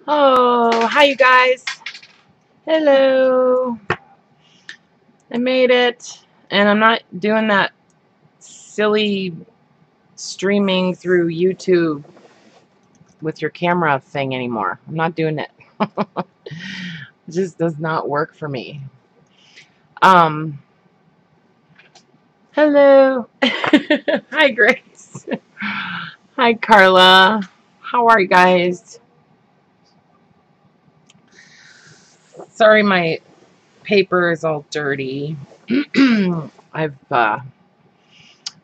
Oh, hi you guys. Hello. I made it. And I'm not doing that silly streaming through YouTube with your camera thing anymore. I'm not doing it. It just does not work for me. Hello. Hi Grace. Hi Karla. How are you guys? Sorry my paper is all dirty. I've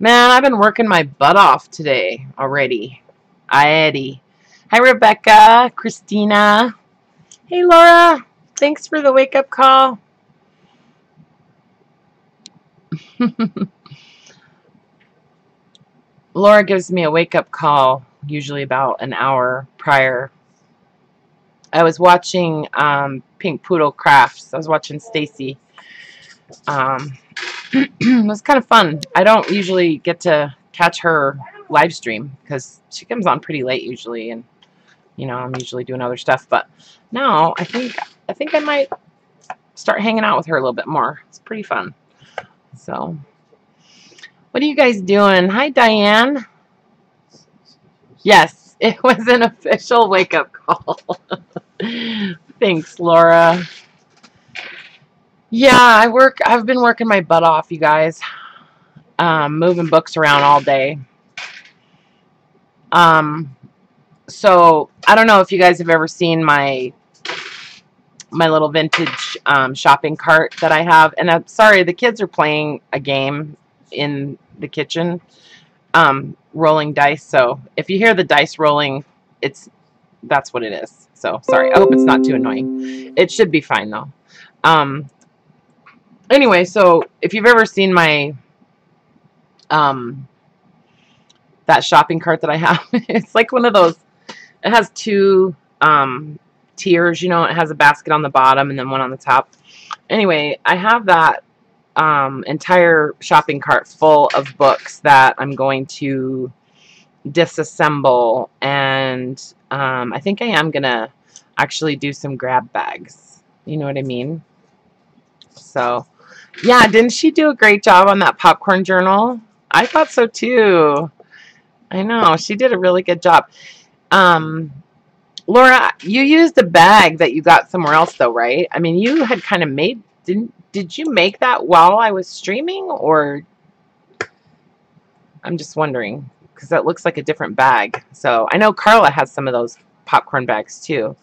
been working my butt off today already. Eddie. Hi Rebecca, Christina. Hey Laura. Thanks for the wake up call. Laura gives me a wake up call usually about an hour prior. I was watching Pink Poodle Crafts. I was watching Stacy. It was kind of fun. I don't usually get to catch her live stream because she comes on pretty late usually, and I'm usually doing other stuff. But now I think I might start hanging out with her a little bit more. It's pretty fun. So, what are you guys doing? Hi, Diane. Yes, it was an official wake up call. Thanks, Laura. Yeah, I've been working my butt off, you guys. Moving books around all day. So I don't know if you guys have ever seen my little vintage shopping cart that I have. And I'm sorry, the kids are playing a game in the kitchen, rolling dice. So if you hear the dice rolling, that's what it is. So sorry. I hope it's not too annoying. It should be fine though. Anyway, so if you've ever seen my that shopping cart that I have, it's like one of those. It has two tiers. It has a basket on the bottom and then one on the top. Anyway, I have that entire shopping cart full of books that I'm going to disassemble, and I think I am gonna actually do some grab bags. You know what I mean? So, yeah, didn't she do a great job on that popcorn journal? I thought so too. I know, she did a really good job. Laura, you used a bag that you got somewhere else though, right? I mean, you had kind of did you make that while I was streaming, or I'm just wondering because that looks like a different bag. So I know Karla has some of those popcorn bags too.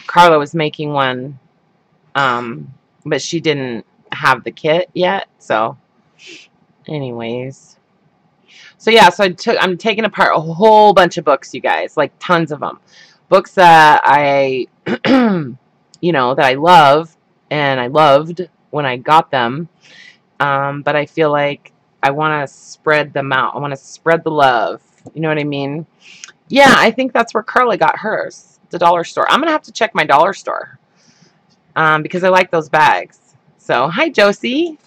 Karla was making one, but she didn't have the kit yet. So, anyways, so yeah, so I'm taking apart a whole bunch of books, you guys, like tons of them, books that I, that I love and I loved when I got them, but I feel like I want to spread them out. I want to spread the love. You know what I mean? Yeah, I think that's where Karla got hers, the dollar store. I'm gonna have to check my dollar store because I like those bags. So hi Josie.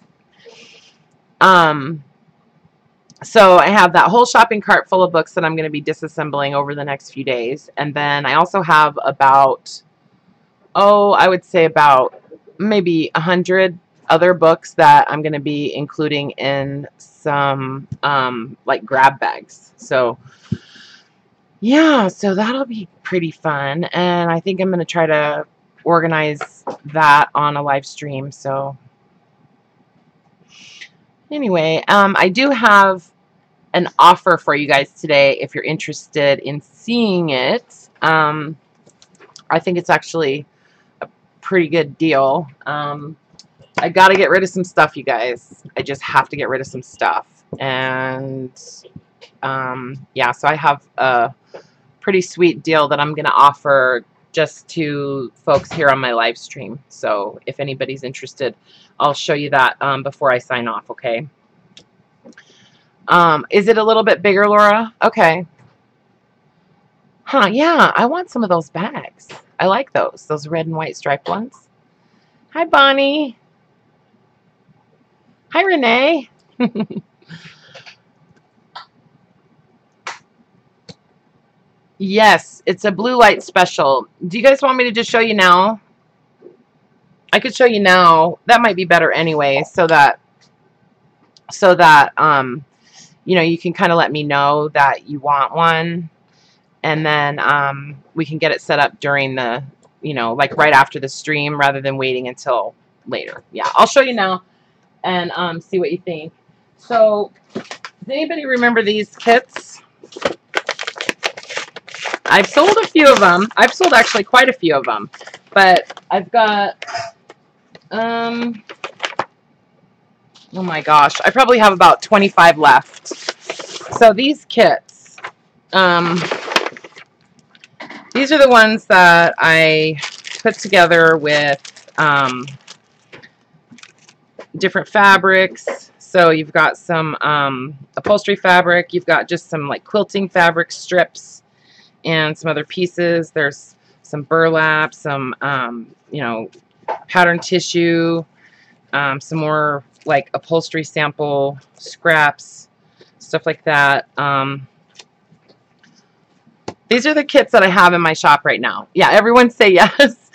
So I have that whole shopping cart full of books that I'm going to be disassembling over the next few days, and then I also have about I would say about maybe 100 other books that I'm going to be including in some like grab bags. So yeah, so that'll be pretty fun, and I think I'm going to try to organize that on a live stream. So anyway, I do have an offer for you guys today if you're interested in seeing it. I think it's actually a pretty good deal. I got to get rid of some stuff, you guys. I just have to get rid of some stuff. And yeah, so I have a pretty sweet deal that I'm going to offer just to folks here on my live stream. So if anybody's interested, I'll show you that before I sign off, okay? Is it a little bit bigger, Laura? Okay. Huh, yeah, I want some of those bags. I like those red and white striped ones. Hi, Bonnie. Hi, Renee. Yes, it's a blue light special. Do you guys want me to just show you now? I could show you now. That might be better anyway, so that you know, you can kind of let me know that you want one, and then we can get it set up during the, you know, like right after the stream rather than waiting until later. Yeah, I'll show you now and see what you think. So, does anybody remember these kits? I've sold a few of them. I've sold actually quite a few of them, but I've got oh my gosh, I probably have about 25 left. So these kits, these are the ones that I put together with different fabrics. So you've got some upholstery fabric, you've got just some like quilting fabric strips and some other pieces. There's some burlap, some you know, pattern tissue, some more like upholstery sample scraps, stuff like that. These are the kits that I have in my shop right now. Yeah, everyone say yes.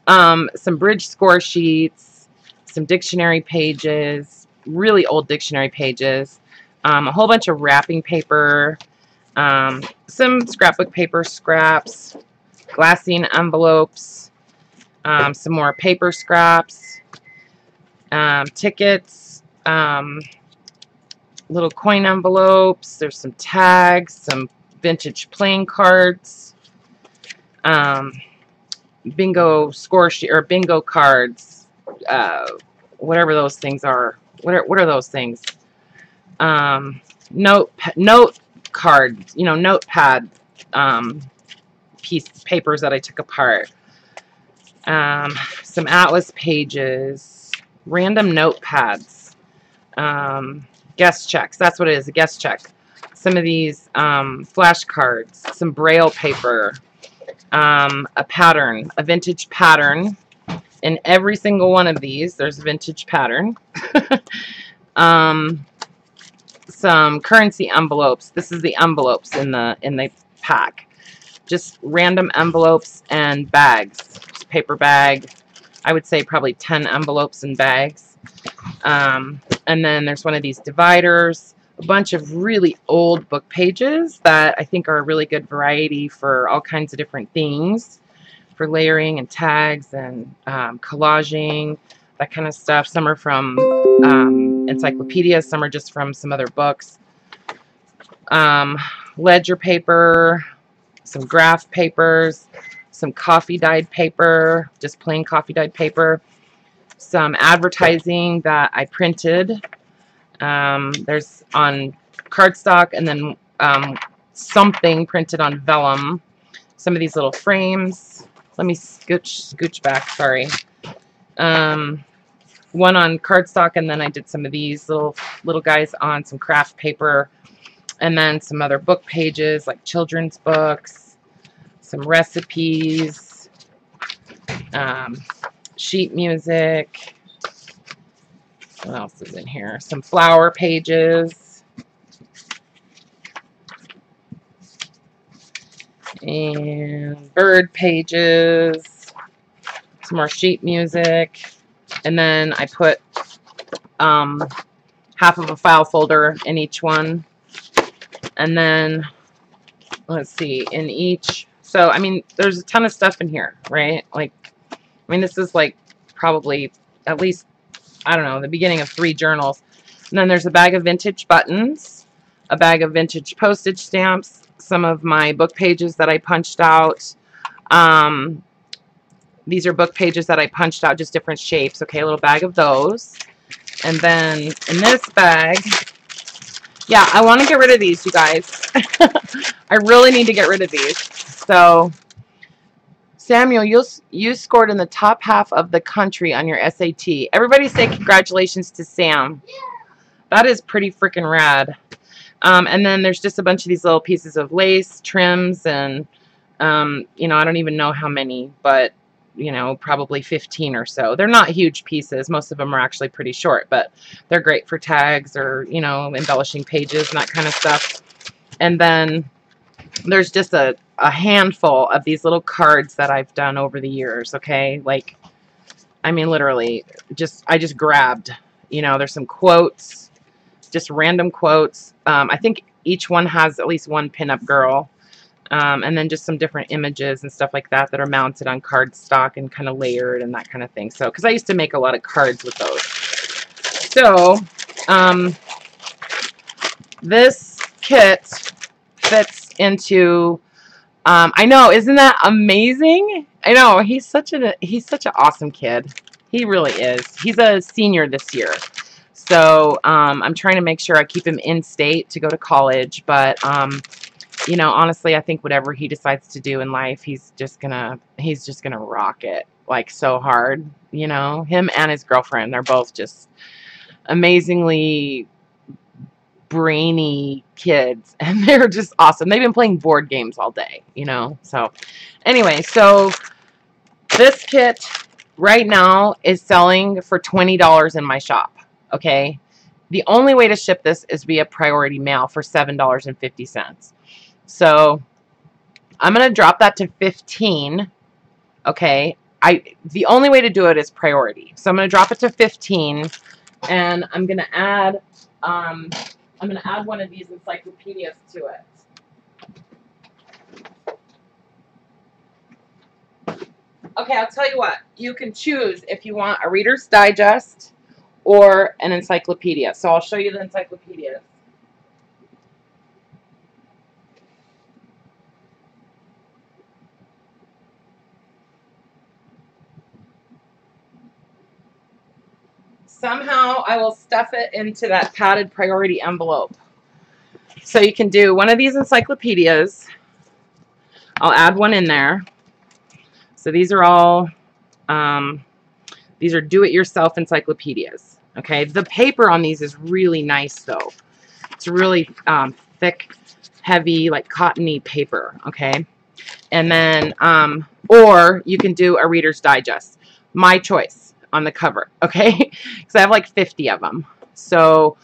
Some bridge score sheets, some dictionary pages, really old dictionary pages, a whole bunch of wrapping paper, some scrapbook paper scraps, glassine envelopes, some more paper scraps, tickets, little coin envelopes. There's some tags, some vintage playing cards, bingo score sheet or bingo cards, whatever those things are. What are those things? Note cards, you know, notepad papers that I took apart. Some atlas pages, random notepads, guest checks. That's what it is, a guest check. Some of these flashcards, some braille paper, a pattern, a vintage pattern. In every single one of these, there's a vintage pattern. Some currency envelopes. This is the envelopes in the pack. Just random envelopes and bags. Just paper bag. I would say probably 10 envelopes and bags. And then there's one of these dividers. A bunch of really old book pages that I think are a really good variety for all kinds of different things, for layering and tags and collaging, that kind of stuff. Some are from encyclopedias, some are just from some other books. Ledger paper, some graph papers, some coffee dyed paper, just plain coffee dyed paper, some advertising that I printed. There's on cardstock, and then something printed on vellum. Some of these little frames. Let me scooch back, sorry. One on cardstock, and then I did some of these little guys on some craft paper, and then some other book pages like children's books, some recipes, sheet music. What else is in here? Some flower pages. And bird pages. Some more sheet music. And then I put half of a file folder in each one. And then, let's see, in each. So, I mean, there's a ton of stuff in here, right? Like, I mean, this is like probably at least, I don't know, the beginning of 3 journals. And then there's a bag of vintage buttons, a bag of vintage postage stamps, some of my book pages that I punched out. These are book pages that I punched out, just different shapes. Okay, a little bag of those. And then in this bag, yeah, I want to get rid of these, you guys. I really need to get rid of these. So, Samuel, you scored in the top half of the country on your SAT. Everybody say congratulations to Sam. That is pretty freaking rad. And then there's just a bunch of these little pieces of lace, trims, and, you know, I don't even know how many, but, you know, probably 15 or so. They're not huge pieces. Most of them are actually pretty short, but they're great for tags or, you know, embellishing pages and that kind of stuff. And then there's just a handful of these little cards that I've done over the years, okay? Like, I mean, literally, I just grabbed, you know, there's some quotes, just random quotes. I think each one has at least one pinup girl. And then just some different images and stuff like that that are mounted on cardstock and kind of layered and that kind of thing. So, because I used to make a lot of cards with those. So, this kit fits into, I know, isn't that amazing? I know, he's such an awesome kid. He really is. He's a senior this year. So, I'm trying to make sure I keep him in state to go to college, but, you know, honestly, I think whatever he decides to do in life, he's just gonna rock it, like, so hard, you know. Him and his girlfriend, they're both just amazingly brainy kids, and they're just awesome. They've been playing board games all day, you know. So anyway, so this kit right now is selling for $20 in my shop, okay? The only way to ship this is via priority mail for $7.50. So I'm going to drop that to 15, okay? The only way to do it is priority. So I'm going to drop it to 15, and I'm going to add one of these encyclopedias to it. Okay, I'll tell you what. You can choose if you want a Reader's Digest or an encyclopedia. So I'll show you the encyclopedias. Somehow I will stuff it into that padded priority envelope. So you can do one of these encyclopedias. I'll add one in there. So these are all, these are do-it-yourself encyclopedias. Okay, the paper on these is really nice though. It's really thick, heavy, like cottony paper. Okay, and then, or you can do a Reader's Digest. My choice on the cover. Okay, because I have like 50 of them. So,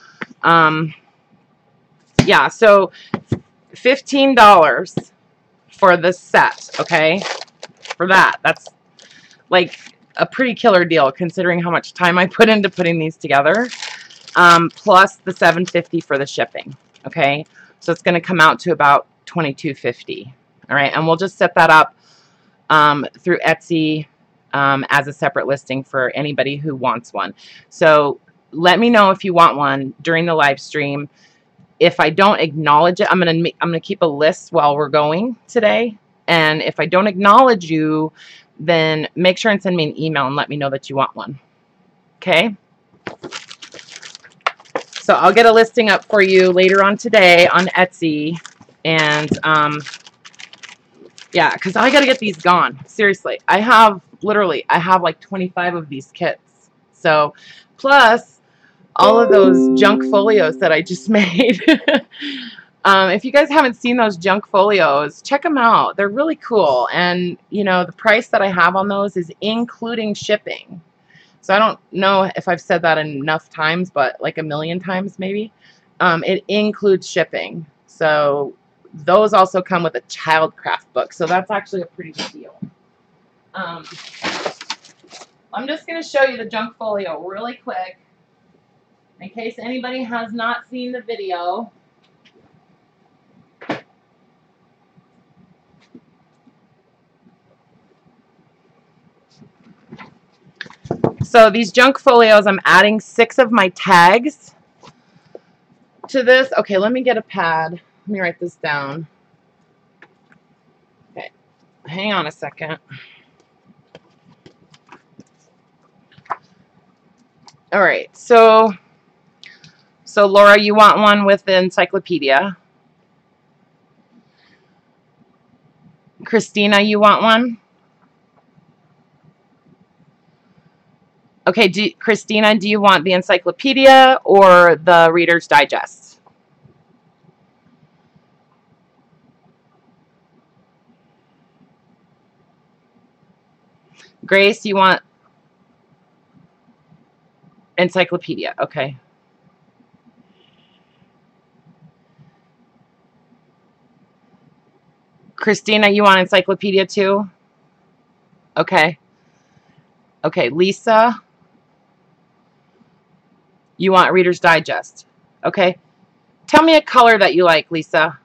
yeah, so $15 for the set. Okay, for that. That's like a pretty killer deal considering how much time I put into putting these together. Plus the $7.50 for the shipping. Okay, so it's going to come out to about $22.50. All right, and we'll just set that up through Etsy as a separate listing for anybody who wants one. So let me know if you want one during the live stream. If I don't acknowledge it, I'm gonna keep a list while we're going today. And if I don't acknowledge you, then make sure and send me an email and let me know that you want one. Okay? So I'll get a listing up for you later on today on Etsy. And yeah, because I got to get these gone. Seriously. I have like 25 of these kits. So plus all of those junk folios that I just made. If you guys haven't seen those junk folios, check them out. They're really cool. And, you know, the price that I have on those is including shipping. So I don't know if I've said that enough times, but like a million times maybe. It includes shipping. So those also come with a childcraft book. So that's actually a pretty good deal. I'm just going to show you the junk folio really quick in case anybody has not seen the video. So these junk folios, I'm adding 6 of my tags to this. Okay, let me get a pad. Let me write this down. Okay, hang on a second. All right, so Laura, you want one with the encyclopedia. Christina, you want one? Okay, Christina, do you want the encyclopedia or the Reader's Digest? Grace, you want encyclopedia? Okay. Christina, you want encyclopedia too? Okay. Okay, Lisa, you want Reader's Digest. Okay. Tell me a color that you like, Lisa.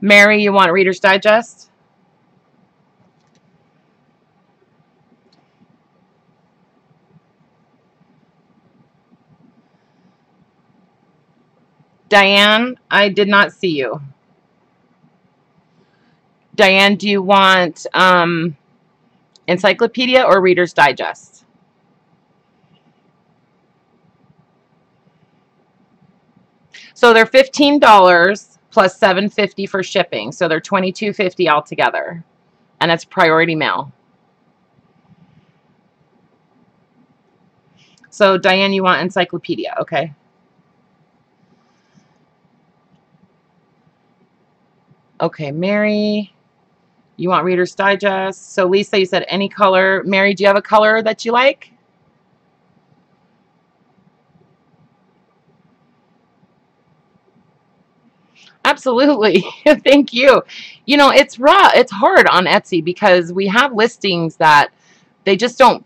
Mary, you want Reader's Digest? Diane, I did not see you. Diane, do you want encyclopedia or Reader's Digest? So they're $15 plus $7.50 for shipping. So they're $22.50 altogether. And it's priority mail. So Diane, you want encyclopedia, okay? Okay, Mary, you want Reader's Digest. So Lisa, you said any color. Mary, do you have a color that you like? Absolutely. Thank you. You know, it's raw. It's hard on Etsy because we have listings that they just don't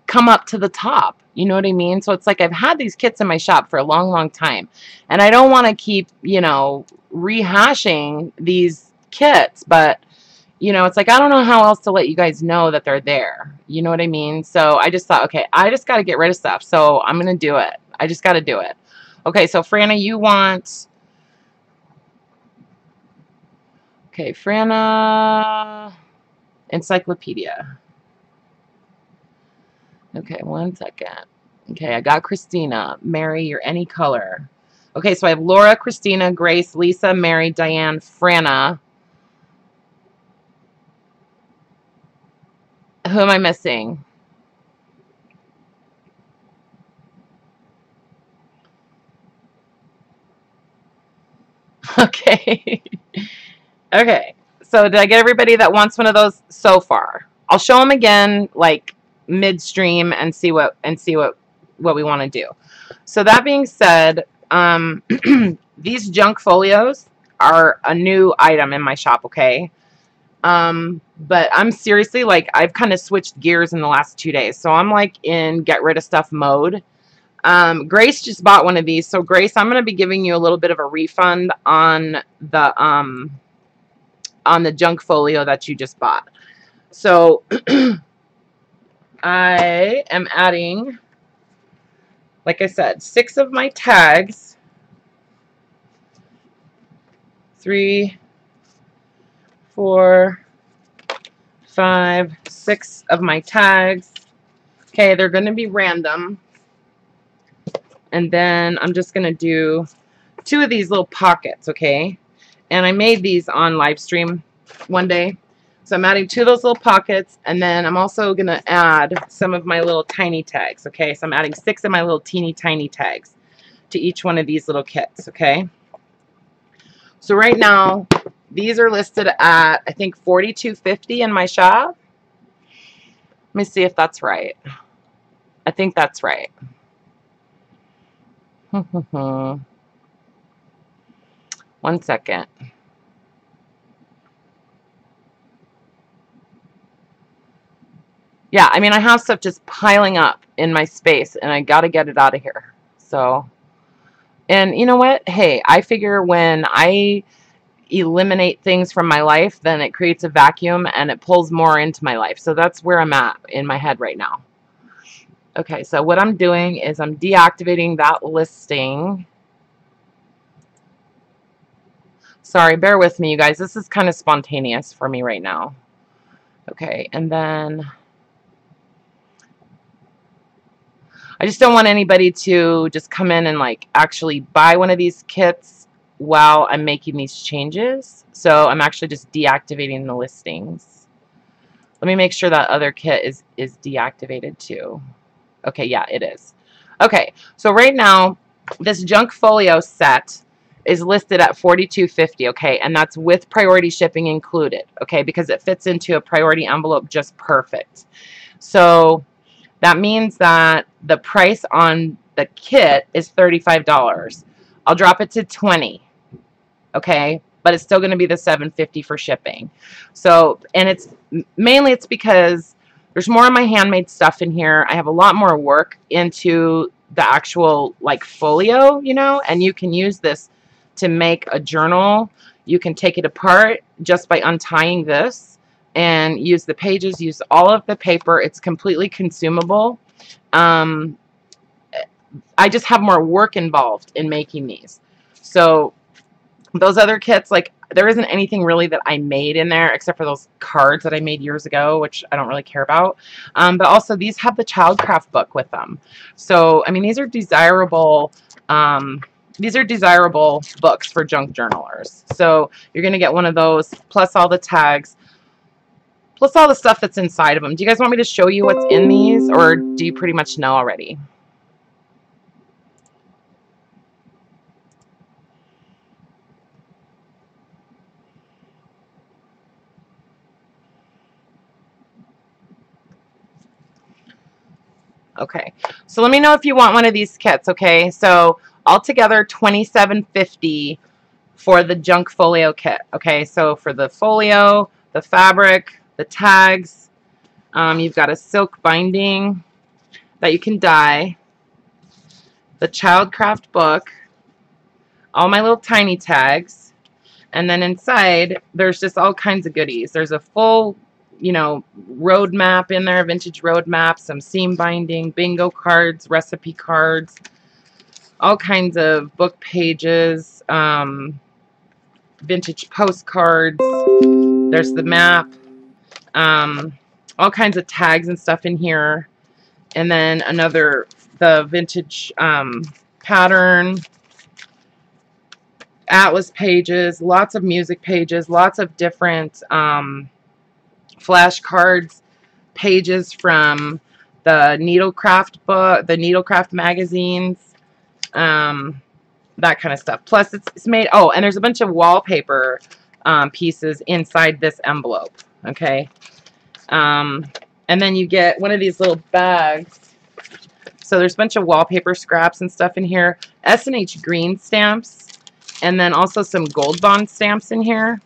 come up to the top. You know what I mean? So it's like I've had these kits in my shop for a long, long time. And I don't want to keep, you know, rehashing these kits. But, you know, it's like I don't know how else to let you guys know that they're there. You know what I mean? So I just thought, okay, I just got to get rid of stuff. So I'm going to do it. I just got to do it. Okay, so Franna, you want... Okay, Franna, encyclopedia. Okay, 1 second. Okay, I got Christina. Mary, you're any color. Okay, so I have Laura, Christina, Grace, Lisa, Mary, Diane, Franna. Who am I missing? Okay. Okay, so did I get everybody that wants one of those so far? I'll show them again, like midstream, and see what we want to do. So that being said, these junk folios are a new item in my shop. Okay, but I'm seriously like I've kind of switched gears in the last 2 days, so I'm like in get rid of stuff mode. Grace just bought one of these, so Grace, I'm going to be giving you a little bit of a refund on the junk folio that you just bought. So I am adding, like I said, 6 of my tags. 3, 4, 5, 6 of my tags. Okay, they're going to be random. And then I'm just going to do 2 of these little pockets, okay? And I made these on live stream one day. So I'm adding 2 of those little pockets, and then I'm also going to add some of my little tiny tags, okay? So I'm adding 6 of my little teeny tiny tags to each one of these little kits, okay? So right now, these are listed at, I think, $42.50 in my shop. Let me see if that's right. I think that's right. 1 second. Yeah, I mean, I have stuff just piling up in my space, and I got to get it out of here. So, and you know what? Hey, I figure when I eliminate things from my life, then it creates a vacuum, and it pulls more into my life. So that's where I'm at in my head right now. Okay, so what I'm doing is I'm deactivating that listing. Sorry, bear with me, you guys. This is kind of spontaneous for me right now. Okay, and then I just don't want anybody to just come in and like actually buy one of these kits while I'm making these changes. So I'm actually just deactivating the listings. Let me make sure that other kit is deactivated too. Okay, yeah, it is. Okay, so right now this junk folio set is listed at $42.50, okay, and that's with priority shipping included, okay, because it fits into a priority envelope just perfect. So that means that the price on the kit is $35. I'll drop it to $20. okay? But it's still going to be the $7.50 for shipping. So, and it's mainly it's because there's more of my handmade stuff in here. I have a lot more work into the actual like folio, you know, and you can use this to make a journal. You can take it apart just by untying this and use the pages, use all of the paper. It's completely consumable. Um, I just have more work involved in making these. So those other kits, like there isn't anything really that I made in there except for those cards that I made years ago, which I don't really care about. But also these have the Childcraft book with them. So, I mean, these are desirable books for junk journalers. So you're going to get one of those, plus all the tags, plus all the stuff that's inside of them. Do you guys want me to show you what's in these, or do you pretty much know already? Okay, so let me know if you want one of these kits, okay? So altogether $27.50 for the junk folio kit, okay? So for the folio, the fabric, the tags, you've got a silk binding that you can dye, the Childcraft book, all my little tiny tags, and then inside there's just all kinds of goodies. There's a full, you know, road map in there, vintage road map, some seam binding, bingo cards, recipe cards, all kinds of book pages, vintage postcards. There's the map, all kinds of tags and stuff in here, and then the vintage pattern, atlas pages, lots of music pages, lots of different flashcards, pages from the needlecraft book, the needlecraft magazines, that kind of stuff. Plus, it's made. Oh, and there's a bunch of wallpaper pieces inside this envelope. Okay, and then you get one of these little bags. So there's a bunch of wallpaper scraps and stuff in here. S&H green stamps, and then also some gold bond stamps in here.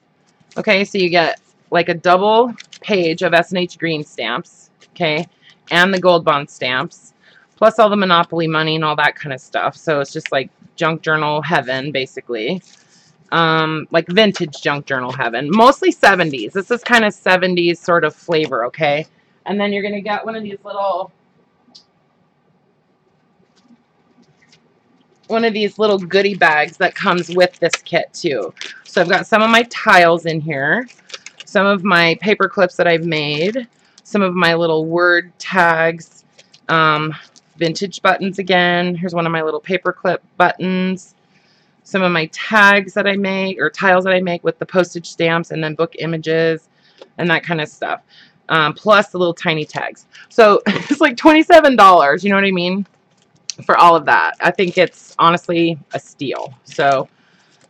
Okay, so you get like a double page of S&H green stamps, okay, and the gold bond stamps, plus all the Monopoly money and all that kind of stuff. So it's just like junk journal heaven, basically. Like vintage junk journal heaven. Mostly 70s. This is kind of 70s sort of flavor, okay? And then you're going to get one of these little goodie bags that comes with this kit too. So I've got some of my tiles in here, some of my paper clips that I've made, some of my little word tags, vintage buttons again. Here's one of my little paper clip buttons. Some of my tags that I make, or tiles that I make with the postage stamps, and then book images and that kind of stuff. Plus the little tiny tags. So it's like $27, you know what I mean? For all of that. I think it's honestly a steal. So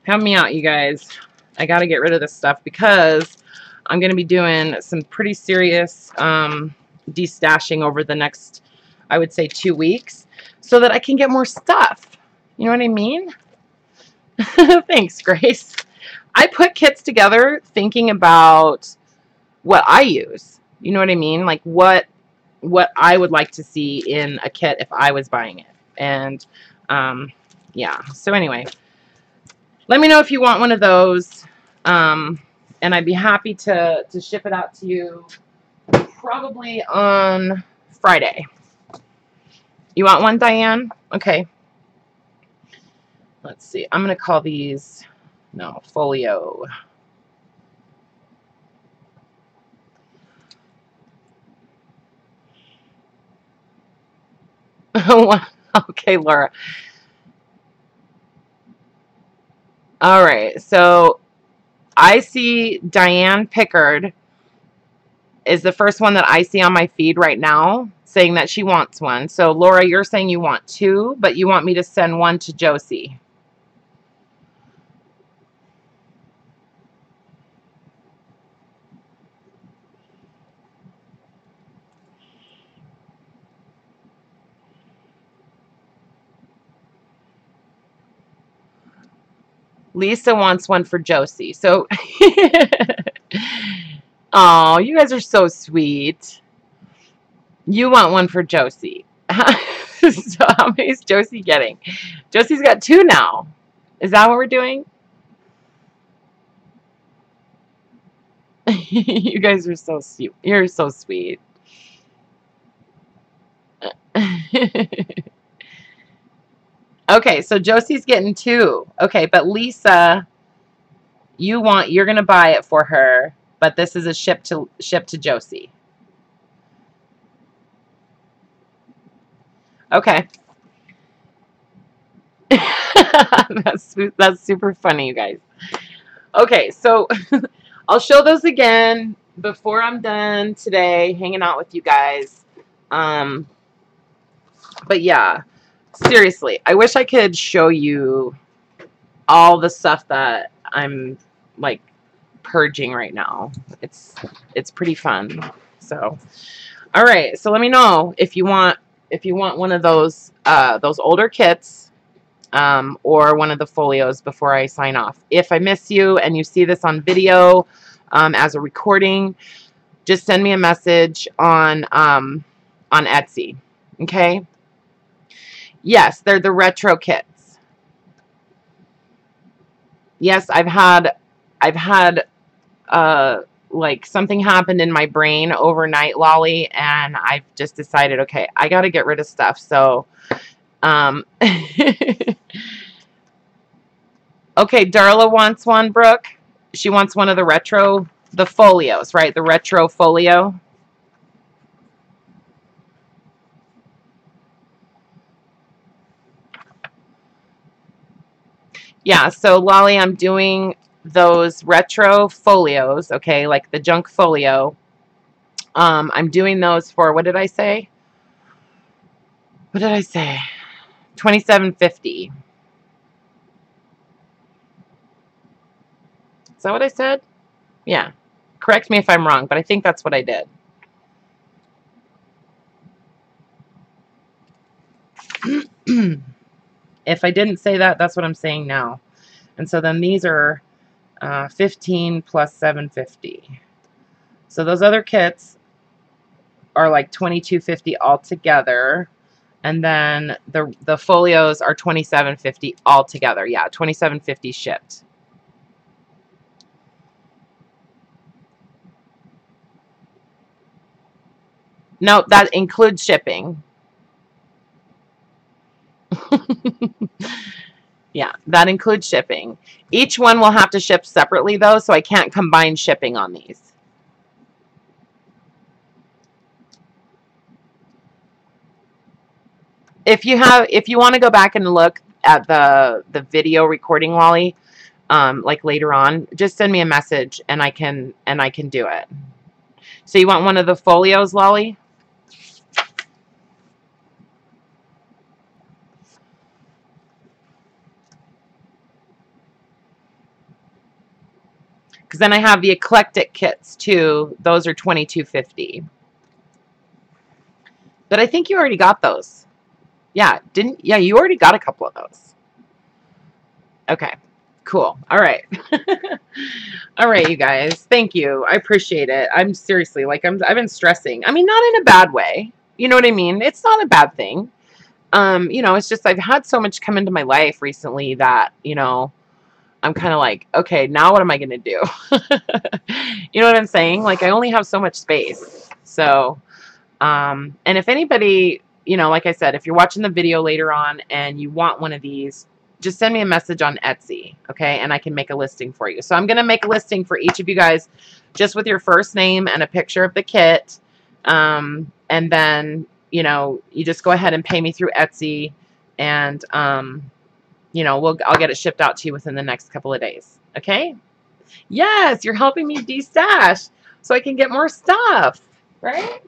help me out, you guys. I got to get rid of this stuff because I'm going to be doing some pretty serious destashing over the next, I would say, 2 weeks so that I can get more stuff. You know what I mean? Thanks, Grace. I put kits together thinking about what I use. You know what I mean? Like what I would like to see in a kit if I was buying it. And yeah, so anyway, let me know if you want one of those, and I'd be happy to ship it out to you probably on Friday. You want one, Diane? Okay. Let's see. I'm going to call these, no, folio. Okay, Laura. All right, so I see Diane Pickard is the first one that I see on my feed right now saying that she wants one. So, Laura, you're saying you want two, but you want me to send one to Josie. Lisa wants one for Josie. So, oh, you guys are so sweet. You want one for Josie. So how many is Josie getting? Josie's got 2 now. Is that what we're doing? You guys are so sweet. You're so sweet. Okay, so Josie's getting 2. Okay, but Lisa, you're gonna buy it for her, but this is a ship to Josie. Okay. That's super funny, you guys. Okay, so I'll show those again before I'm done today hanging out with you guys. But yeah, seriously, I wish I could show you all the stuff that I'm like purging right now. It's pretty fun. So, all right. So let me know if you want one of those older kits, or one of the folios before I sign off. If I miss you and you see this on video, as a recording, just send me a message on Etsy. Okay. Yes, they're the retro kits. Yes, I've had like something happened in my brain overnight, Lolly, and I've just decided, okay, I got to get rid of stuff. So, okay, Darla wants one, Brooke. She wants one of the folios, right? The retro folio. Yeah, so Lolly, I'm doing those retro folios, okay, like the junk folio. I'm doing those for, what did I say? What did I say? $27.50. Is that what I said? Yeah. Correct me if I'm wrong, but I think that's what I did. If I didn't say that, that's what I'm saying now. And so then these are 15 plus 750. So those other kits are like $22.50 altogether. And then the folios are $27.50 altogether. Yeah, $27.50 shipped. No, that includes shipping. Yeah, that includes shipping. Each one will have to ship separately though, so I can't combine shipping on these. If you want to go back and look at the video recording, Lolly, like later on, just send me a message and I can do it. So you want one of the folios, Lolly? Because then I have the eclectic kits too. Those are $22.50. But I think you already got those. Yeah, didn't? Yeah, you already got a couple of those. Okay, cool. All right. All right, you guys. Thank you. I appreciate it. I'm seriously, like, I've been stressing. I mean, not in a bad way. You know what I mean? It's not a bad thing. It's just I've had so much come into my life recently that, I'm kind of like, okay, now what am I going to do? You know what I'm saying? Like, I only have so much space. So, and if anybody, like I said, if you're watching the video later on and you want one of these, just send me a message on Etsy, okay? And I can make a listing for you. So I'm going to make a listing for each of you guys just with your first name and a picture of the kit. And then, you just go ahead and pay me through Etsy and, I'll get it shipped out to you within the next couple of days. Okay? Yes, you're helping me de-stash so I can get more stuff, right?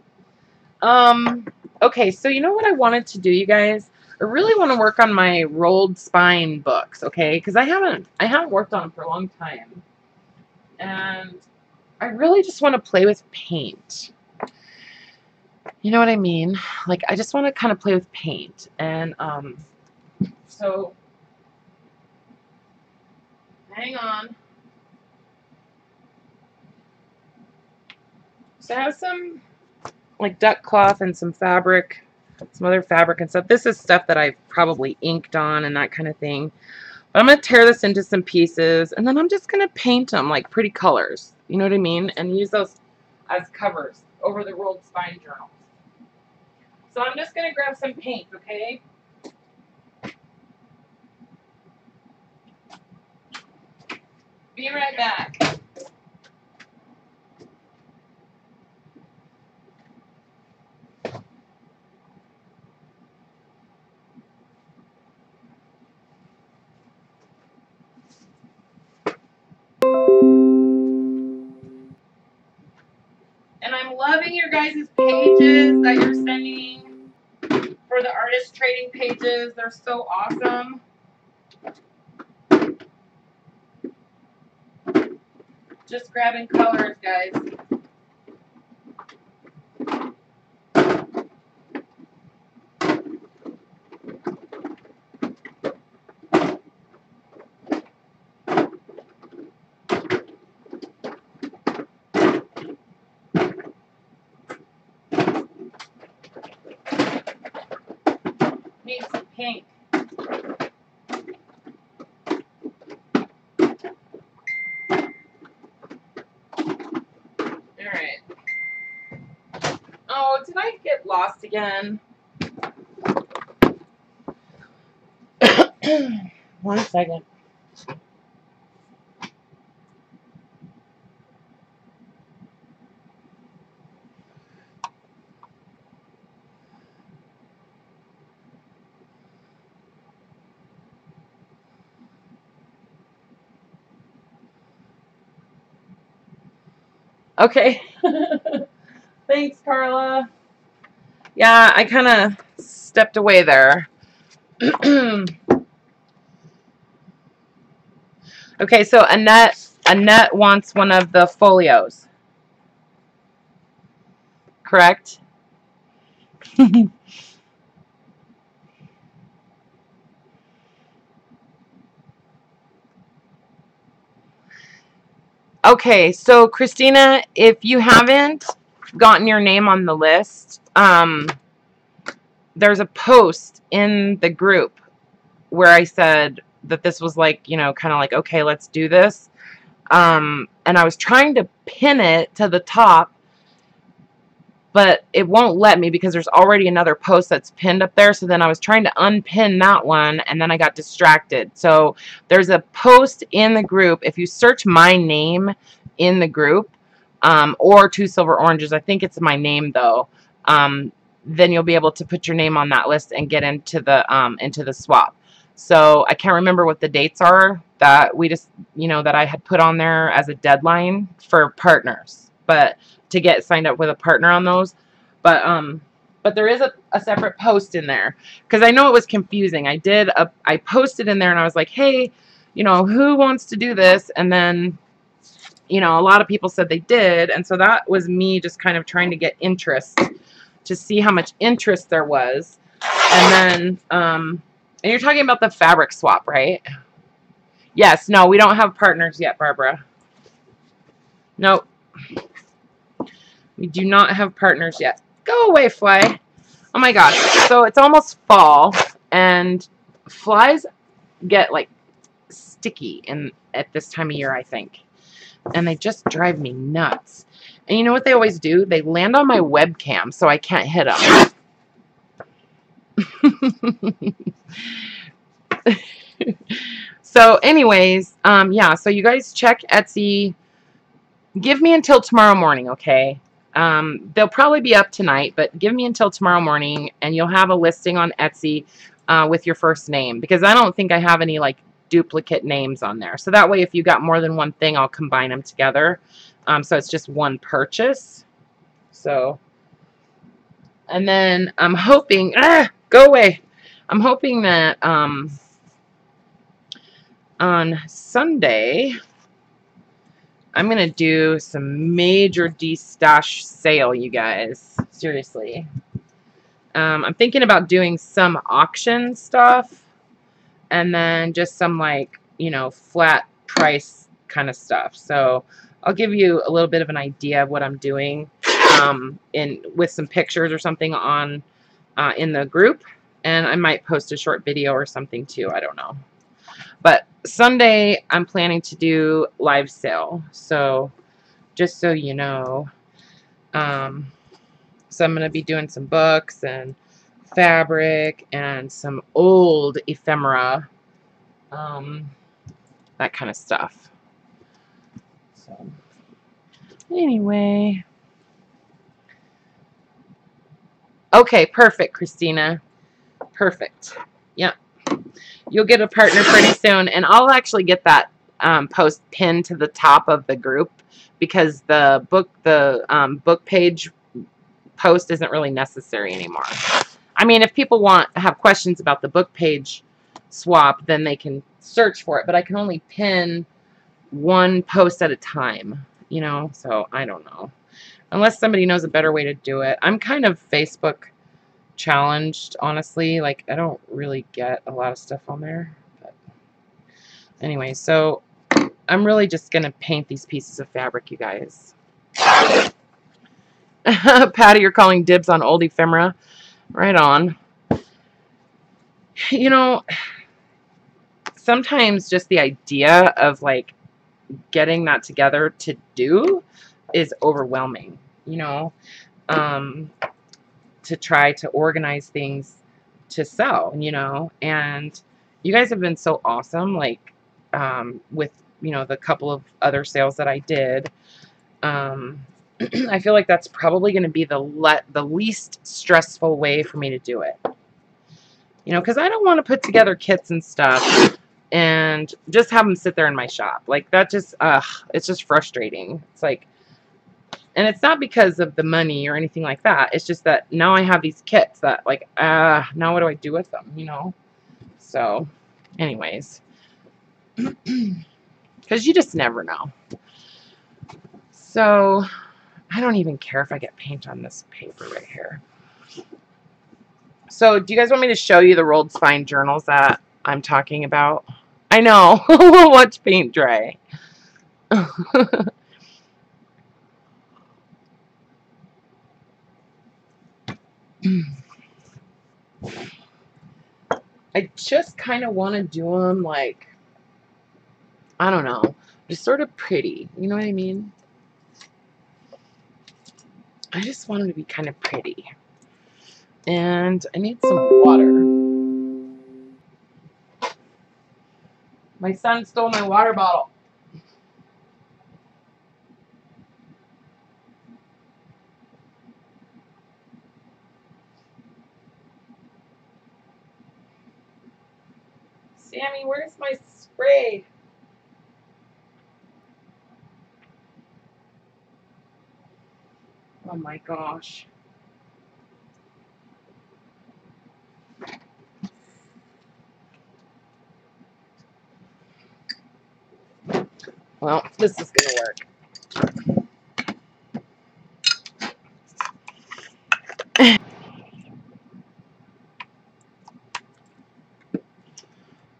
Okay, so you know what I wanted to do, you guys? I really want to work on my rolled spine books, okay? Because I haven't worked on them for a long time. And I really just want to play with paint. You know what I mean? Like, I just want to kind of play with paint. And, so Hang on. So I have some like duck cloth and some fabric, some other fabric and stuff. This is stuff that I've probably inked on and that kind of thing. But I'm going to tear this into some pieces, and then I'm just going to paint them like pretty colors. You know what I mean? And use those as covers over the rolled spine journals. So I'm just going to grab some paint, okay? Be right back. And I'm loving your guys' pages that you're sending for the artist trading pages. They're so awesome. Just grabbing colors, guys. Need some pink. Alright. Oh, did I get lost again? 1 second. Okay. Thanks, Karla. Yeah, I kind of stepped away there. Okay, so Annette wants one of the folios. Correct? Okay, so Christina, if you haven't gotten your name on the list, there's a post in the group where I said that this was like, you know, kind of like, okay, let's do this. And I was trying to pin it to the top, but it won't let me because there's already another post that's pinned up there. So then I was trying to unpin that one, and then I got distracted. So there's a post in the group. If you search my name in the group, or Two Silver Oranges, I think it's my name though, then you'll be able to put your name on that list and get into the swap. So I can't remember what the dates are that we just, you know, that I had put on there as a deadline for partners, but to get signed up with a partner on those. But there is a separate post in there because I know it was confusing. I posted in there and I was like, hey, you know, who wants to do this? And then, you know, a lot of people said they did. And so that was me just kind of trying to get interest to see how much interest there was. And then, and you're talking about the fabric swap, right? Yes. No, we don't have partners yet, Barbara. Nope. We do not have partners yet. Go away, fly. Oh my gosh. So it's almost fall, and flies get like sticky at this time of year, I think. And they just drive me nuts. And you know what they always do? They land on my webcam so I can't hit them. So anyways, yeah, so you guys check Etsy. Give me until tomorrow morning, okay? They'll probably be up tonight, but give me until tomorrow morning, and you'll have a listing on Etsy with your first name, because I don't think I have any like duplicate names on there. So that way, if you got more than one thing, I'll combine them together. So it's just one purchase. So, and then I'm hoping, go away. I'm hoping that on Sunday, I'm going to do some major de-stash sale, you guys. Seriously. I'm thinking about doing some auction stuff and then just some, like, you know, flat price kind of stuff. So I'll give you a little bit of an idea of what I'm doing with some pictures or something on in the group, and I might post a short video or something too. I don't know. But Sunday I'm planning to do live sale. So just so you know, so I'm going to be doing some books and fabric and some old ephemera, that kind of stuff. So anyway, okay, perfect, Christina. Perfect. Yeah, you'll get a partner pretty soon, and I'll actually get that post pinned to the top of the group, because the book page post isn't really necessary anymore. I mean, if people have questions about the book page swap, then they can search for it, but I can only pin one post at a time, you know, so I don't know. Unless somebody knows a better way to do it. I'm kind of Facebook challenged, honestly. Like, I don't really get a lot of stuff on there. But anyway, so I'm really just going to paint these pieces of fabric, you guys. Patty, you're calling dibs on old ephemera. Right on. You know, sometimes just the idea of, like, getting that together to do is overwhelming, you know, to try to organize things to sell, you know. And you guys have been so awesome, like, with, you know, the couple of other sales that I did. I feel like that's probably going to be the least stressful way for me to do it, you know, because I don't want to put together kits and stuff and just have them sit there in my shop. Like, that just, it's just frustrating. It's like, and it's not because of the money or anything like that. It's just that now I have these kits that, like, now what do I do with them, you know? So, anyways, because you just never know. So, I don't even care if I get paint on this paper right here. So, do you guys want me to show you the rolled spine journals that I'm talking about? I know. We'll watch paint dry. I just kind of want to do them, like, I don't know, just sort of pretty. You know what I mean? I just want them to be kind of pretty. And I need some water. My son stole my water bottle. Sammy, where's my spray? Oh my gosh. Well, this is going to work.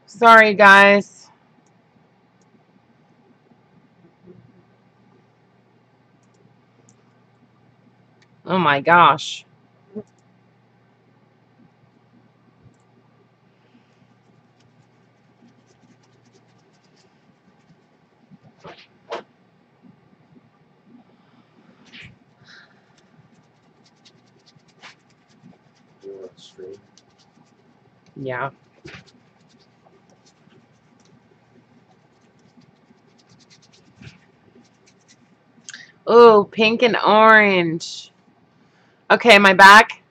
Sorry, guys. Oh my gosh. Yeah. Oh, pink and orange. Okay, am I back?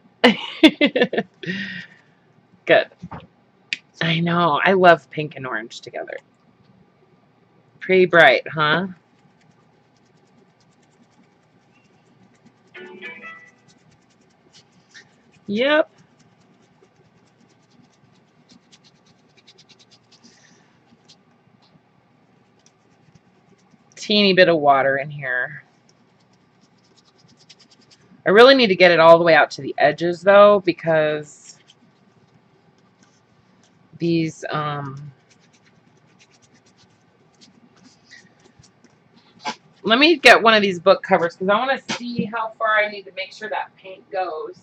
Good. I know. I love pink and orange together. Pretty bright, huh? Yep. Teeny bit of water in here. I really need to get it all the way out to the edges, though, because these Let me get one of these book covers because I want to see how far I need to make sure that paint goes.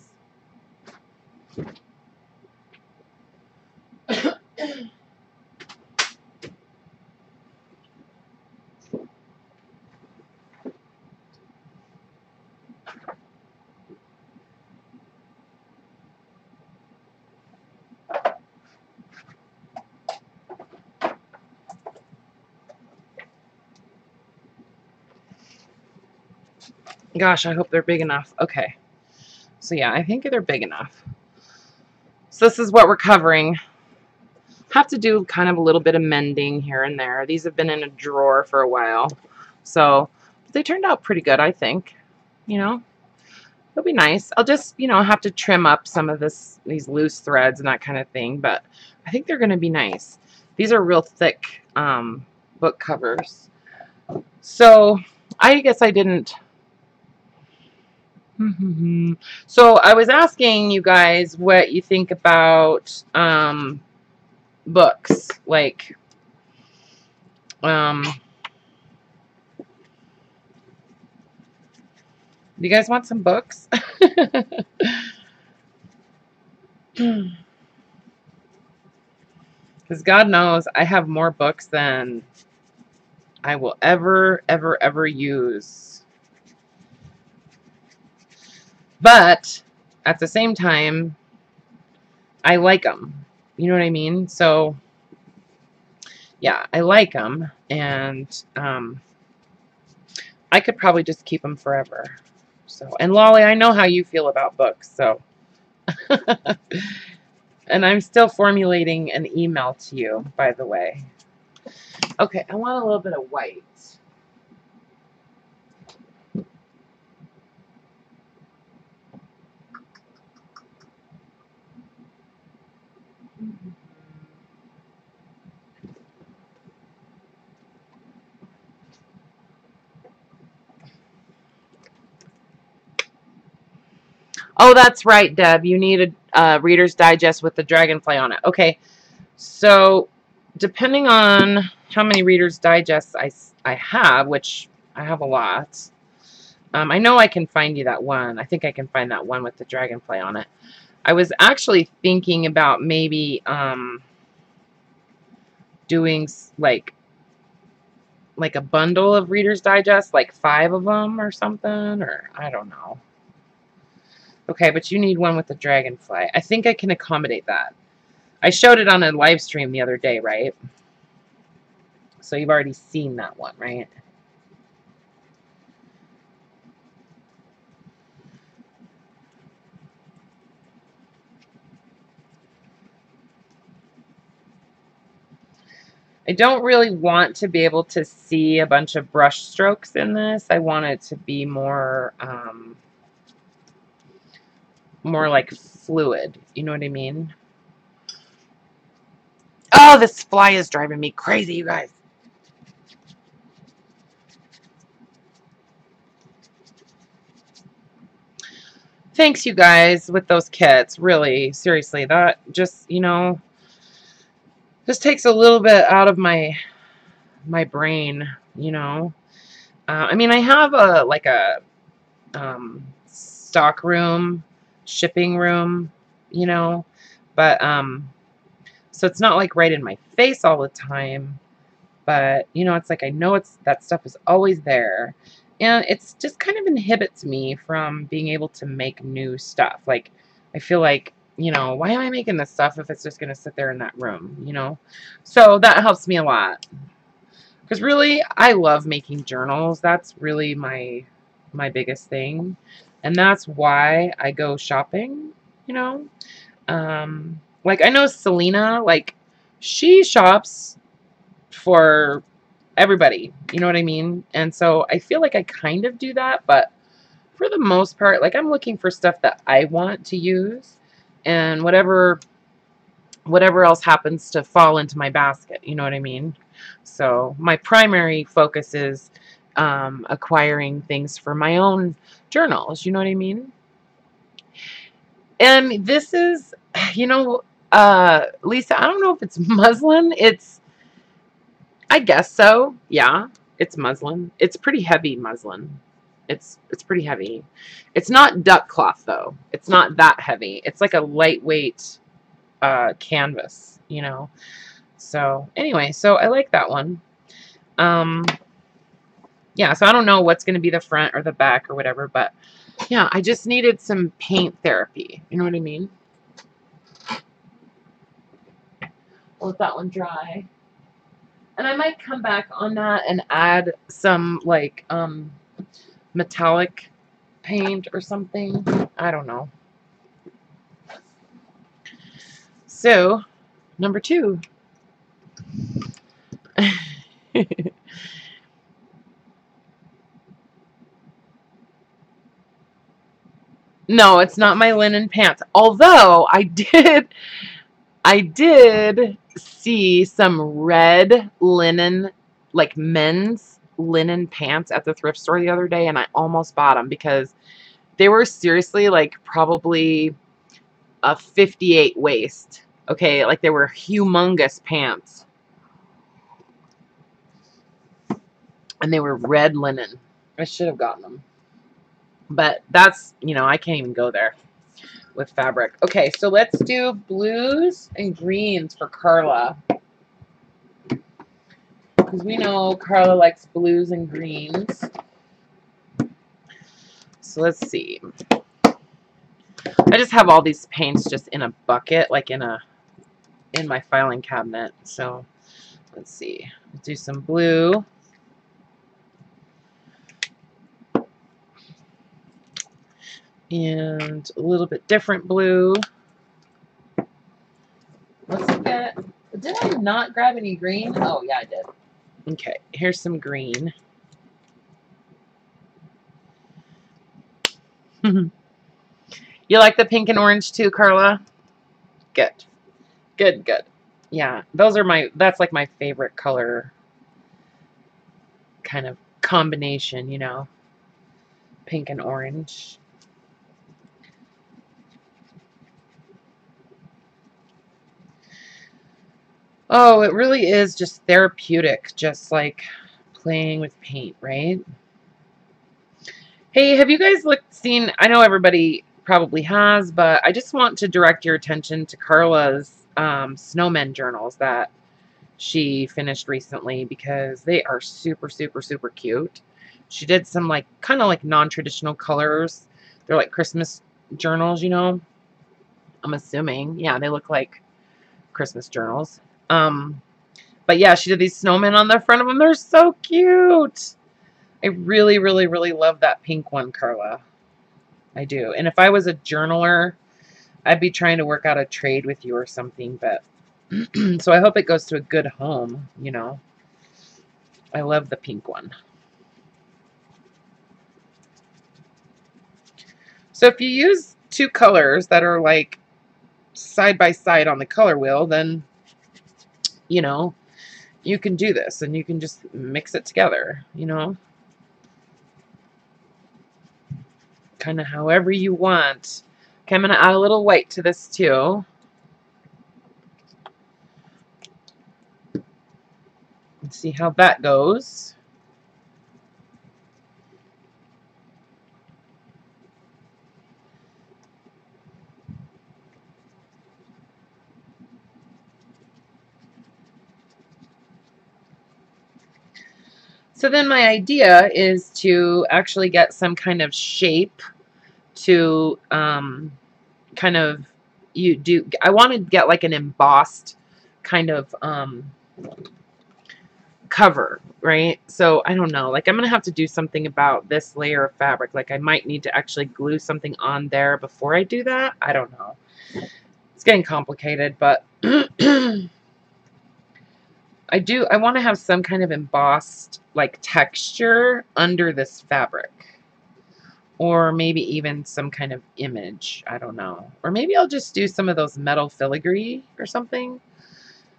Gosh, I hope they're big enough. Okay. So yeah, I think they're big enough. So this is what we're covering. Have to do kind of a little bit of mending here and there. These have been in a drawer for a while. So they turned out pretty good, I think. You know, it'll be nice. I'll just, you know, have to trim up some of these loose threads and that kind of thing. But I think they're going to be nice. These are real thick book covers. So I guess I didn't. So I was asking you guys what you think about books. Like, do you guys want some books? Because God knows I have more books than I will ever use. But at the same time, I like them. You know what I mean? So, yeah, I like them. And I could probably just keep them forever. So, and Lolly, I know how you feel about books. So, and I'm still formulating an email to you, by the way. Okay, I want a little bit of white. Oh, that's right, Deb. You need a Reader's Digest with the dragonfly on it. Okay, so depending on how many Reader's Digests I have, which I have a lot, I know I can find you that one. I think I can find that one with the dragonfly on it. I was actually thinking about maybe doing like a bundle of Reader's Digest, like 5 of them or something, or I don't know. Okay, but you need one with the dragonfly. I think I can accommodate that. I showed it on a live stream the other day, right? So you've already seen that one, right? I don't really want to be able to see a bunch of brush strokes in this. I want it to be more like fluid. You know what I mean? Oh, this fly is driving me crazy, you guys. Thanks, you guys, with those kits. Really, seriously, that just, you know, just takes a little bit out of my brain, you know. I mean, I have a stock room, shipping room, you know, but so it's not like right in my face all the time, but you know, it's like I know that stuff is always there, and it's just kind of inhibits me from being able to make new stuff. Like, I feel like, you know, why am I making this stuff if it's just going to sit there in that room, you know? So that helps me a lot. Because really, I love making journals. That's really my biggest thing. And that's why I go shopping, you know. Like, I know Selena, like, she shops for everybody. You know what I mean? And so I feel like I kind of do that. But for the most part, like, I'm looking for stuff that I want to use. And whatever else happens to fall into my basket. You know what I mean? So my primary focus is acquiring things for my own journals. You know what I mean? And this is, you know, Lisa, I don't know if it's muslin. I guess so. Yeah. It's muslin. It's pretty heavy muslin. It's pretty heavy. It's not duck cloth though. It's not that heavy. It's like a lightweight canvas, you know. So anyway, so I like that one. Yeah, so I don't know what's going to be the front or the back or whatever, but yeah, I just needed some paint therapy. You know what I mean? I'll let that one dry. And I might come back on that and add some like metallic paint or something. I don't know. So, number 2. No, it's not my linen pants. Although I did see some red linen, like men's linen pants at the thrift store the other day, and I almost bought them because they were seriously like probably a 58 waist. Okay, like they were humongous pants. And they were red linen. I should have gotten them. But that's, you know, I can't even go there with fabric. Okay, so let's do blues and greens for Karla. Because we know Karla likes blues and greens. So let's see. I just have all these paints just in a bucket, like in my filing cabinet. So let's see. Let's do some blue. And a little bit different blue. Let's get, did I not grab any green? Oh, yeah, I did. Okay, here's some green. You like the pink and orange too, Karla? Good. Good, good. Yeah, those are that's like my favorite color kind of combination, you know, pink and orange. Oh, it really is just therapeutic, just like playing with paint, right? Hey, have you guys seen, I know everybody probably has, but I just want to direct your attention to Karla's snowmen journals that she finished recently because they are super, super, super cute. She did some like kind of like non-traditional colors. They're like Christmas journals, you know. I'm assuming. Yeah, they look like Christmas journals. But yeah, she did these snowmen on the front of them. They're so cute. I really, really, really love that pink one, Karla. I do. And if I was a journaler, I'd be trying to work out a trade with you or something. But so I hope it goes to a good home, you know. I love the pink one. So if you use 2 colors that are like side by side on the color wheel, then, you know, you can do this and you can just mix it together, you know. Kind of however you want. Okay, I'm going to add a little white to this too. Let's see how that goes. So then my idea is to actually get some kind of shape to kind of I want to get like an embossed kind of cover, right? So I don't know, like I'm gonna have to do something about this layer of fabric. Like I might need to actually glue something on there before I do that. I don't know. It's getting complicated, but I want to have some kind of embossed like texture under this fabric. Or maybe even some kind of image. I don't know. Or maybe I'll just do some of those metal filigree or something.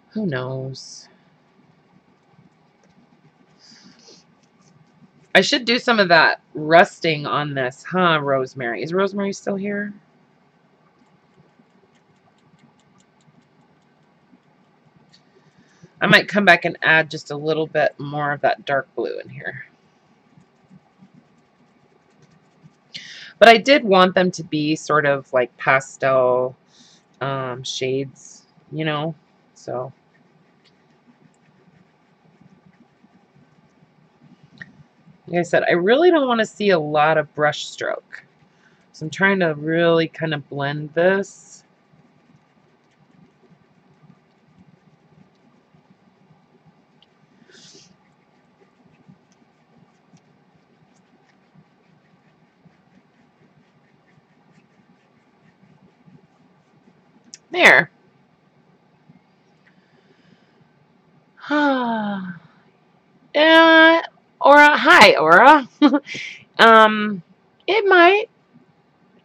Who knows? I should do some of that rusting on this, huh, Rosemary? Is Rosemary still here? I might come back and add just a little bit more of that dark blue in here. But I did want them to be sort of like pastel shades, you know, so. Like I said, I really don't want to see a lot of brush stroke. So I'm trying to really kind of blend this. There. Aura, hi, Aura. It might.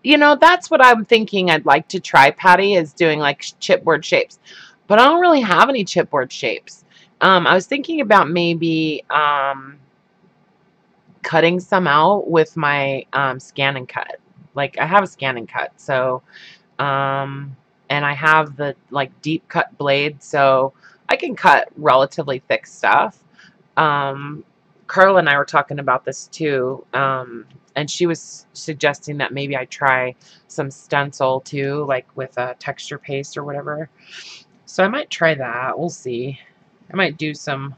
You know, that's what I'm thinking I'd like to try, Patty, is doing like chipboard shapes. But I don't really have any chipboard shapes. I was thinking about maybe cutting some out with my scan and cut. Like, I have a scan and cut, so and I have the like deep cut blade, so I can cut relatively thick stuff. Karla and I were talking about this too, and she was suggesting that maybe I try some stencil too, like with a texture paste or whatever. So I might try that. We'll see. I might do some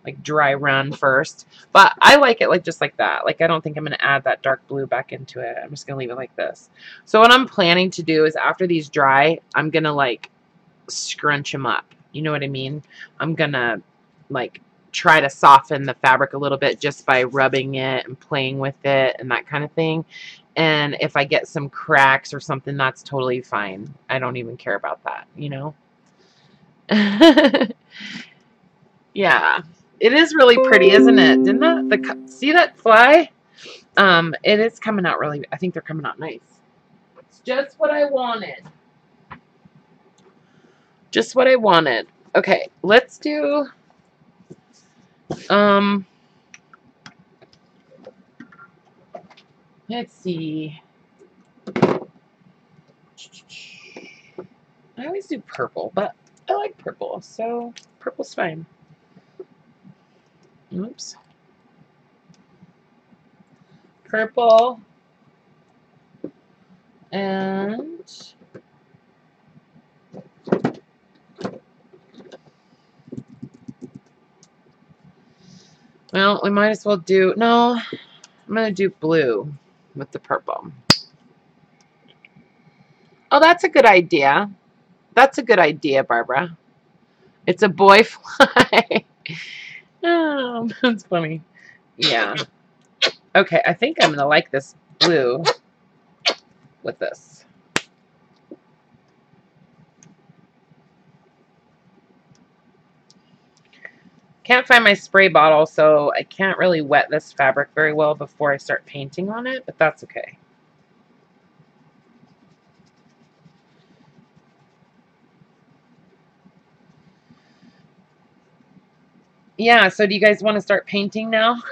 like dry run first, but I like it like just like that. Like, I don't think I'm going to add that dark blue back into it. I'm just going to leave it like this. So what I'm planning to do is after these dry, I'm going to like scrunch them up. You know what I mean? I'm going to like try to soften the fabric a little bit just by rubbing it and playing with it and that kind of thing. And if I get some cracks or something, that's totally fine. I don't even care about that, you know? Yeah. It is really pretty, isn't it? Didn't that see that fly? It is coming out really. I think they're coming out nice. It's just what I wanted. Just what I wanted. Okay, let's do. Let's see. I always do purple, but I like purple, so purple's fine. Oops. Purple. And well, we might as well do, no, I'm going to do blue with the purple. Oh, that's a good idea. That's a good idea, Barbara. It's a boy fly. Oh, that's funny. Yeah. Okay, I think I'm going to like this blue with this. Can't find my spray bottle, so I can't really wet this fabric very well before I start painting on it, but that's okay. Yeah, so do you guys want to start painting now?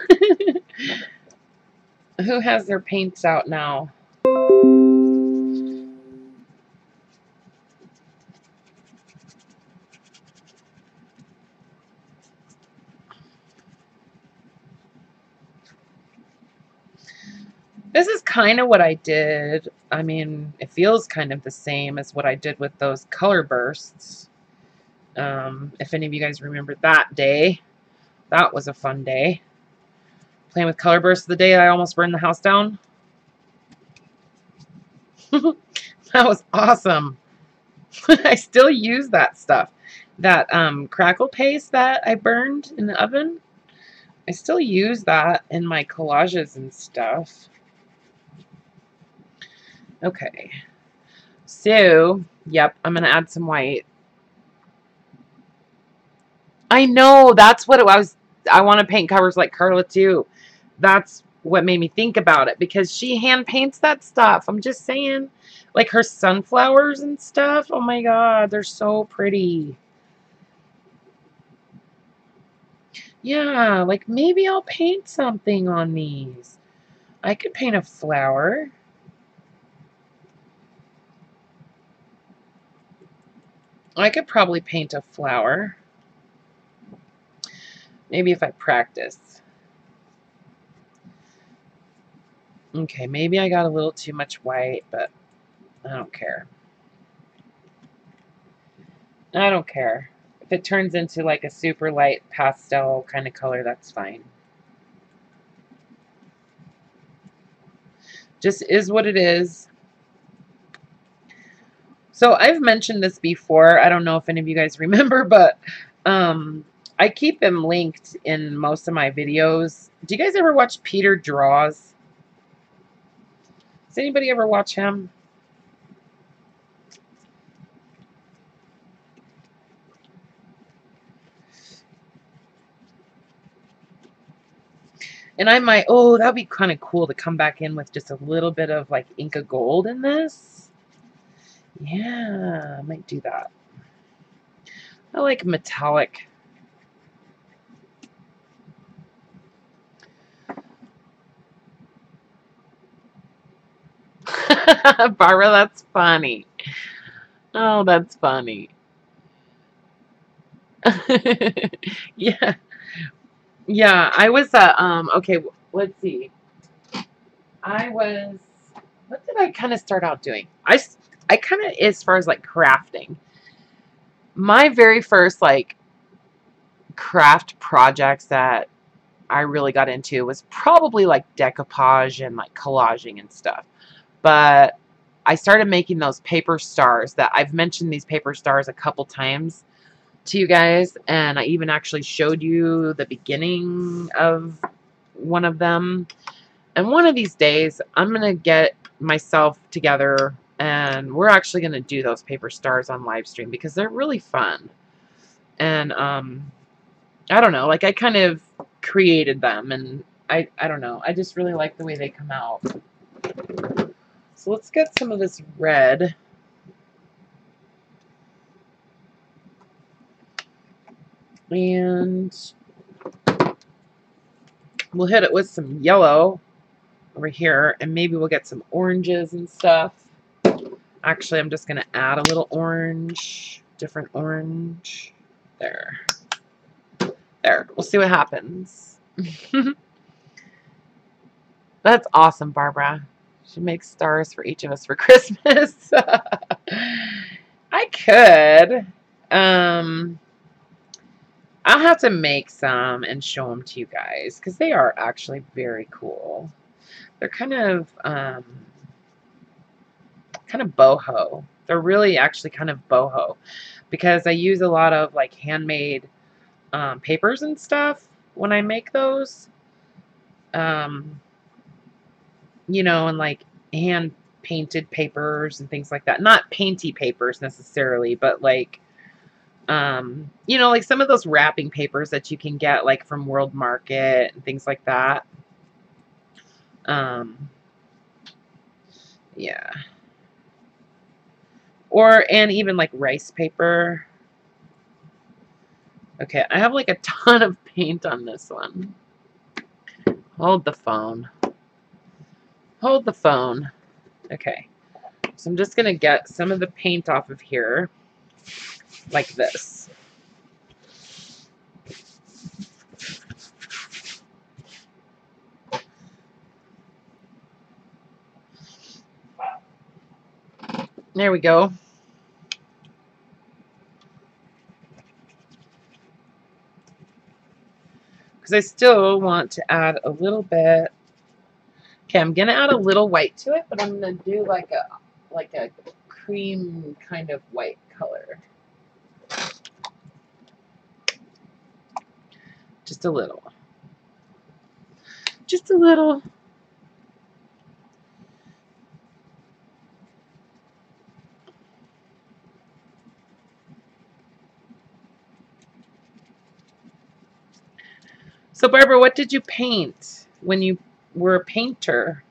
Who has their paints out now? This is kind of what I did. I mean, it feels kind of the same as what I did with those color bursts. If any of you guys remember that day, that was a fun day. Playing with color bursts the day I almost burned the house down. That was awesome. I still use that stuff. That crackle paste that I burned in the oven. I still use that in my collages and stuff. Okay. So, yep, I'm going to add some white. I know, that's what it was. I want to paint covers like Karla too. That's what made me think about it, because she hand paints that stuff. I'm just saying, like her sunflowers and stuff. Oh my God, they're so pretty. Yeah, like maybe I'll paint something on these. I could paint a flower. I could probably paint a flower. Maybe if I practice. Okay, maybe I got a little too much white, but I don't care. I don't care. If it turns into like a super light pastel kind of color, that's fine. Just is what it is. So I've mentioned this before. I don't know if any of you guys remember, but I keep them linked in most of my videos. Do you guys ever watch Peter Draws? Does anybody ever watch him? And I might, oh, that'd be kind of cool to come back in with just a little bit of like Inca Gold in this. Yeah, I might do that. I like metallic. Barbara, that's funny. Oh, that's funny. Yeah. Yeah, I was okay, let's see. What did I kind of start out doing? I kind of, as far as like crafting, my very first like craft projects that I really got into was probably like decoupage and like collaging and stuff. But I started making those paper stars that I've mentioned these paper stars a couple times to you guys, and I even actually showed you the beginning of one of them. And one of these days, I'm going to get myself together and we're actually going to do those paper stars on live stream because they're really fun. And I don't know, like I kind of created them and I don't know. I just really like the way they come out. So let's get some of this red. And we'll hit it with some yellow over here, and maybe we'll get some oranges and stuff. Actually, I'm just going to add a little orange, different orange. There. There. We'll see what happens. That's awesome, Barbara. She makes stars for each of us for Christmas. I could. I'll have to make some and show them to you guys because they are actually very cool. They're kind of boho. They're really actually kind of boho because I use a lot of like handmade papers and stuff when I make those. You know, and like hand painted papers and things like that. Not painty papers necessarily, but like you know, like some of those wrapping papers that you can get like from World Market and things like that. Yeah. And even like rice paper. Okay, I have like a ton of paint on this one. Hold the phone. Hold the phone. Okay. So I'm just going to get some of the paint off of here like this. There we go. Because I still want to add a little bit. Okay, I'm going to add a little white to it, but I'm going to do like a cream kind of white color. Just a little. Just a little. So, Barbara, what did you paint when you were a painter?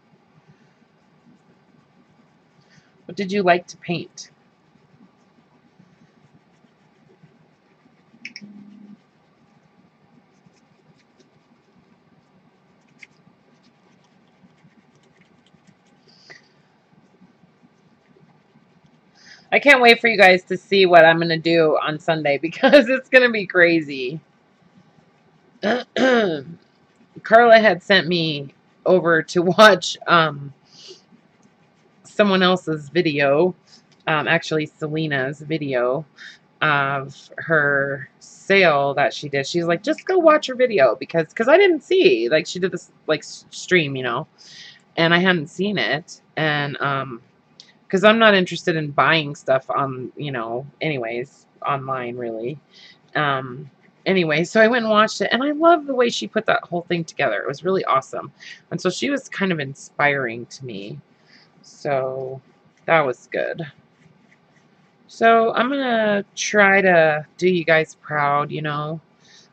What did you like to paint? I can't wait for you guys to see what I'm going to do on Sunday because it's going to be crazy. Karla had sent me over to watch someone else's video, actually Selena's video of her sale that she did. She's like, just go watch her video because I didn't see, like, she did this like stream, you know, and I hadn't seen it, and because I'm not interested in buying stuff on, you know, anyways, online really. Anyway, so I went and watched it, and I love the way she put that whole thing together. It was really awesome, and so she was kind of inspiring to me. So that was good. So I'm gonna try to do you guys proud, you know,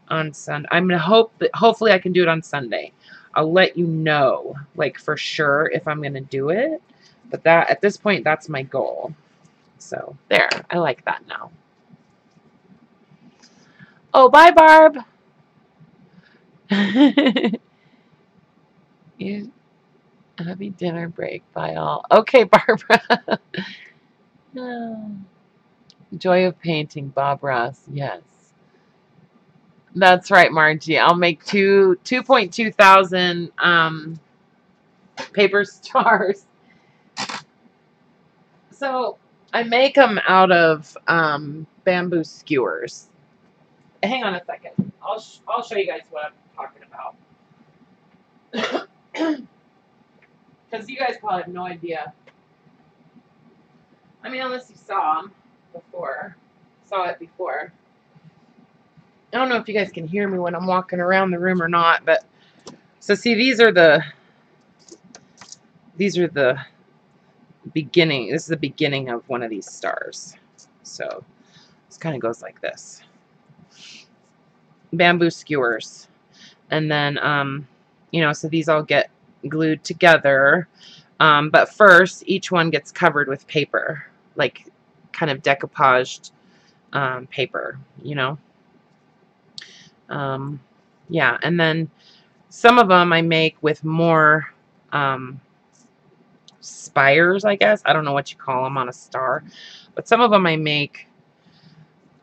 on Sunday. I'm gonna hope that hopefully I can do it on Sunday. I'll let you know, like, for sure if I'm gonna do it. But that at this point, that's my goal. So there, I like that now. Oh, bye, Barb. You happy dinner break. Bye all. Okay, Barbara. Joy of painting, Bob Ross. Yes. That's right, Margie. I'll make 2.2 thousand paper stars. So I make them out of bamboo skewers. Hang on a second. I'll show you guys what I'm talking about. Because you guys probably have no idea. I mean, unless you saw them before. Saw it before. I don't know if you guys can hear me when I'm walking around the room or not, but so see, these are the beginning. This is the beginning of one of these stars. So this kind of goes like this. Bamboo skewers. And then, you know, so these all get glued together. But first, each one gets covered with paper, like kind of decoupaged paper, you know. Yeah, and then some of them I make with more spires, I guess. I don't know what you call them on a star. But some of them I make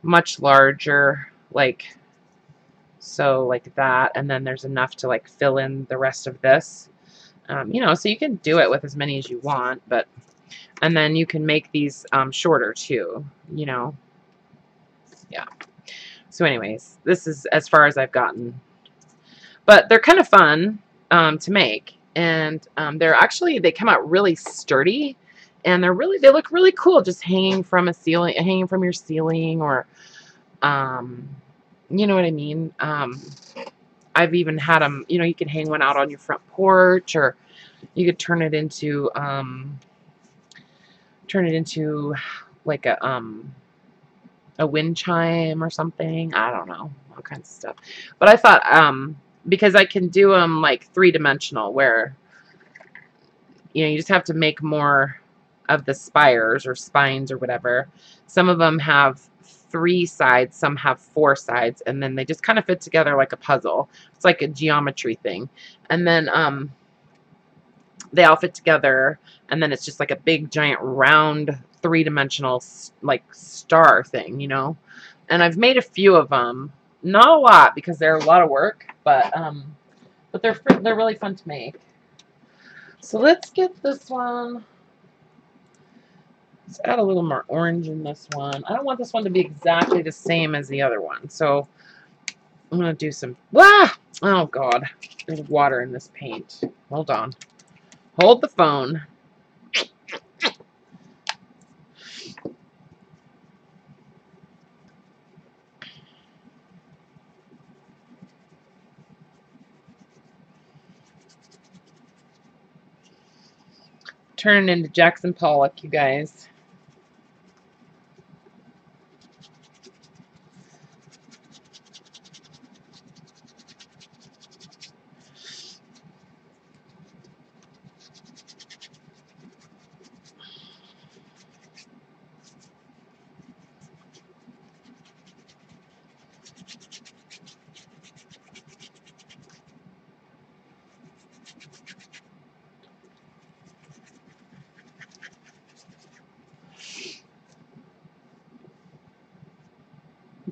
much larger, like so, like that. And then there's enough to like fill in the rest of this. You know, so you can do it with as many as you want, but and then you can make these shorter too, you know. Yeah. So anyways, this is as far as I've gotten. But they're kind of fun to make. And they come out really sturdy, and they look really cool just hanging from your ceiling, or you know what I mean. I've even had them, you know, you can hang one out on your front porch, or you could turn it into like a wind chime or something. I don't know, all kinds of stuff. But I thought because I can do them like 3-dimensional, where you know you just have to make more of the spires or spines or whatever. Some of them have 3 sides, some have 4 sides, and then they just kind of fit together like a puzzle. It's like a geometry thing. And then they all fit together, and then it's just like a big giant round 3-dimensional like star thing, you know. And I've made a few of them, not a lot because they're a lot of work, but they're really fun to make. So let's get this one. Let's add a little more orange in this one. I don't want this one to be exactly the same as the other one, so I'm gonna do some. Oh God, there's water in this paint. Hold on. Hold the phone. Turn into Jackson Pollock, you guys.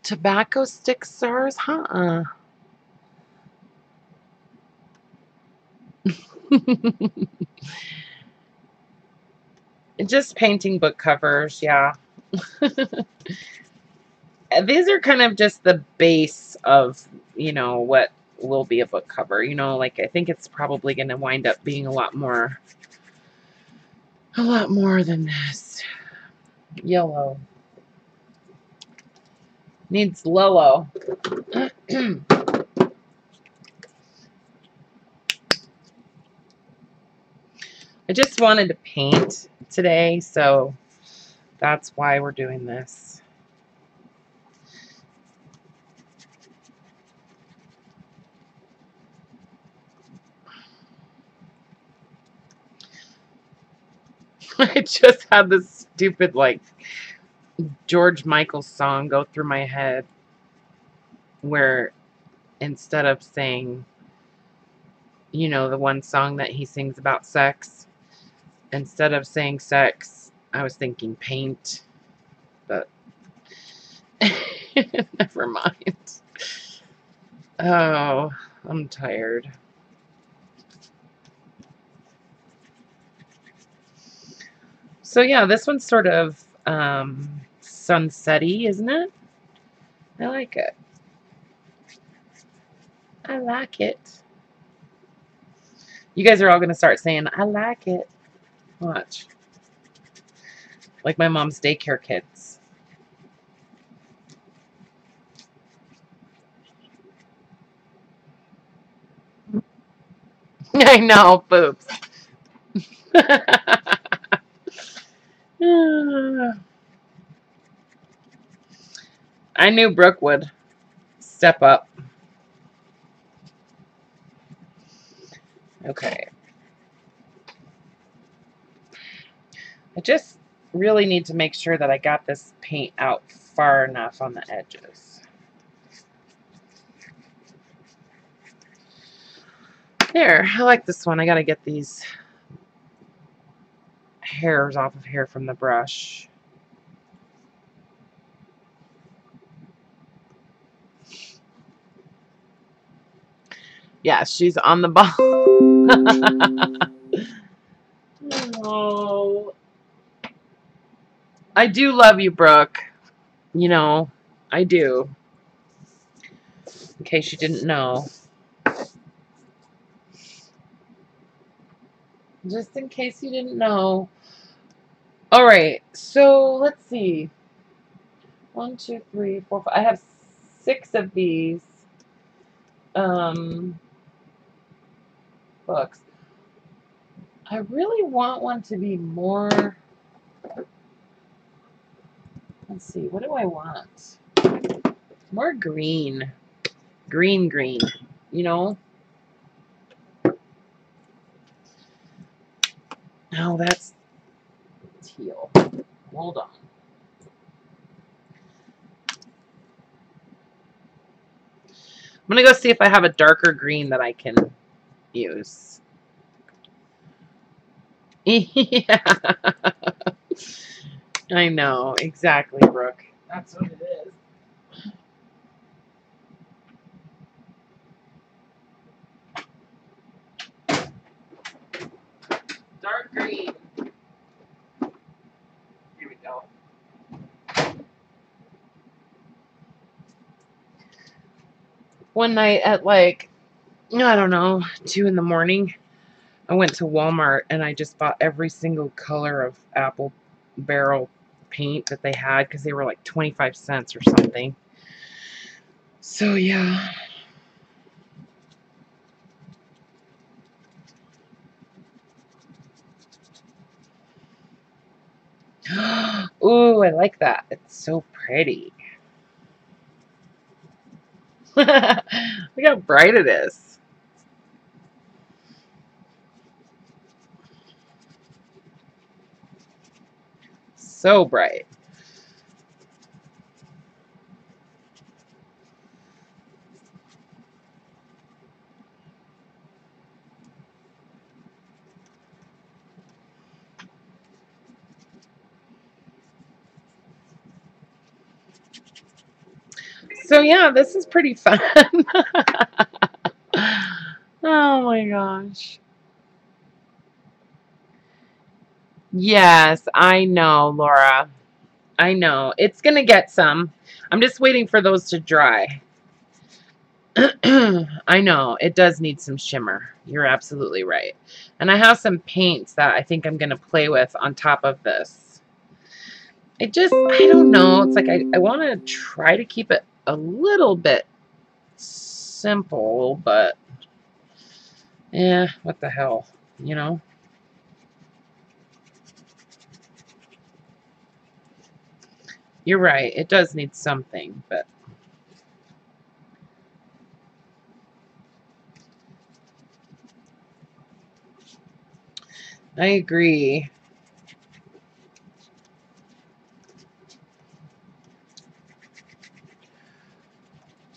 Tobacco stick stars? Huh? Just painting book covers, yeah. These are kind of just the base of, you know, what will be a book cover. You know, like I think it's probably going to wind up being a lot more than this. Yellow. Needs Lolo. I just wanted to paint today, so that's why we're doing this. I just had this stupid, like, George Michael song go through my head where instead of saying, you know, the one song that he sings about sex, instead of saying sex, I was thinking paint, but never mind. Oh, I'm tired. So yeah, this one's sort of sunset-y, isn't it? I like it. I like it. You guys are all going to start saying, I like it. Watch. Like my mom's daycare kids. I know, boobs. I knew Brooke would step up. Okay. I just really need to make sure that I got this paint out far enough on the edges. There, I like this one. I gotta get these hairs off of here from the brush. Yeah, she's on the ball. Oh, I do love you, Brooke. You know, I do. In case you didn't know. Just in case you didn't know. All right, so let's see. 1, 2, 3, 4, 5. I have 6 of these books. I really want one to be more. Let's see. What do I want? More green. Green. You know? No, that's teal. Hold on. I'm going to go see if I have a darker green that I can use. Yeah. I know. Exactly, Brooke. That's what it is. Dark green. Here we go. One night at like, I don't know, 2 in the morning, I went to Walmart and I just bought every single color of apple barrel paint that they had because they were like 25 cents or something. So yeah. Ooh, I like that. It's so pretty. Look how bright it is. So bright. So yeah, this is pretty fun. Oh my gosh. Yes, I know, Laura. I know. It's going to get some. I'm just waiting for those to dry. I know. It does need some shimmer. You're absolutely right. And I have some paints that I think I'm going to play with on top of this. I don't know. It's like I want to try to keep it a little bit simple, but what the hell, you know? You're right. It does need something, but I agree.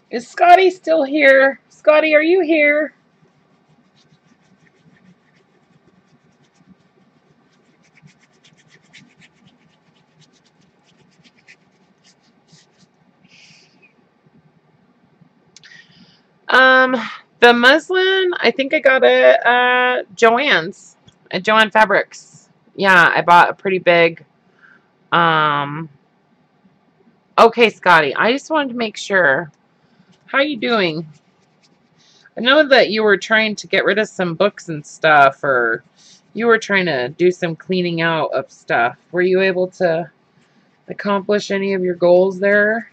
Is Scotty still here? Scotty, are you here? Um, the muslin, I think I got it at Joann's, at Joann Fabrics. Yeah, I bought a pretty big. Um, okay, Scotty, I just wanted to make sure. How are you doing? I know that you were trying to get rid of some books and stuff, or you were trying to do some cleaning out of stuff. Were you able to accomplish any of your goals there?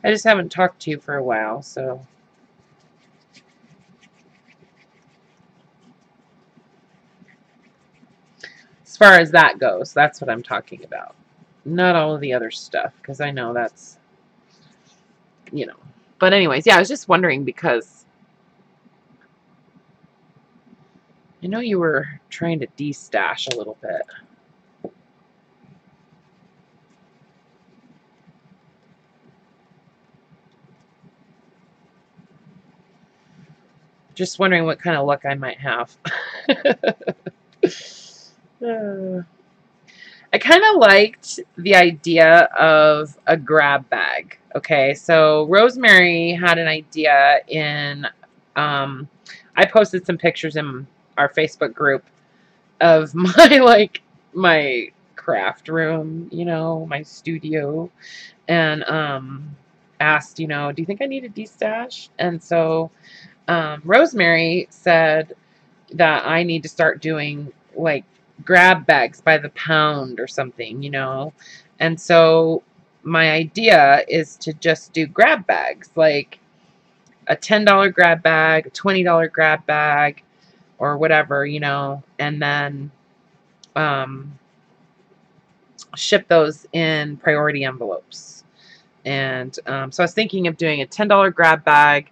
I just haven't talked to you for a while, so. As far as that goes, that's what I'm talking about. Not all of the other stuff, because I know that's, you know. But anyways, yeah, I was just wondering because I know you were trying to de-stash a little bit. Just wondering what kind of luck I might have. I kind of liked the idea of a grab bag. Okay, so Rosemary had an idea in, I posted some pictures in our Facebook group of my, like, my craft room, you know, my studio, and asked, you know, do you think I need a de-stash? And so Rosemary said that I need to start doing, like, grab bags by the pound or something, you know. And so my idea is to just do grab bags, like a $10 grab bag, a $20 grab bag, or whatever, you know, and then um, ship those in priority envelopes. And so I was thinking of doing a $10 grab bag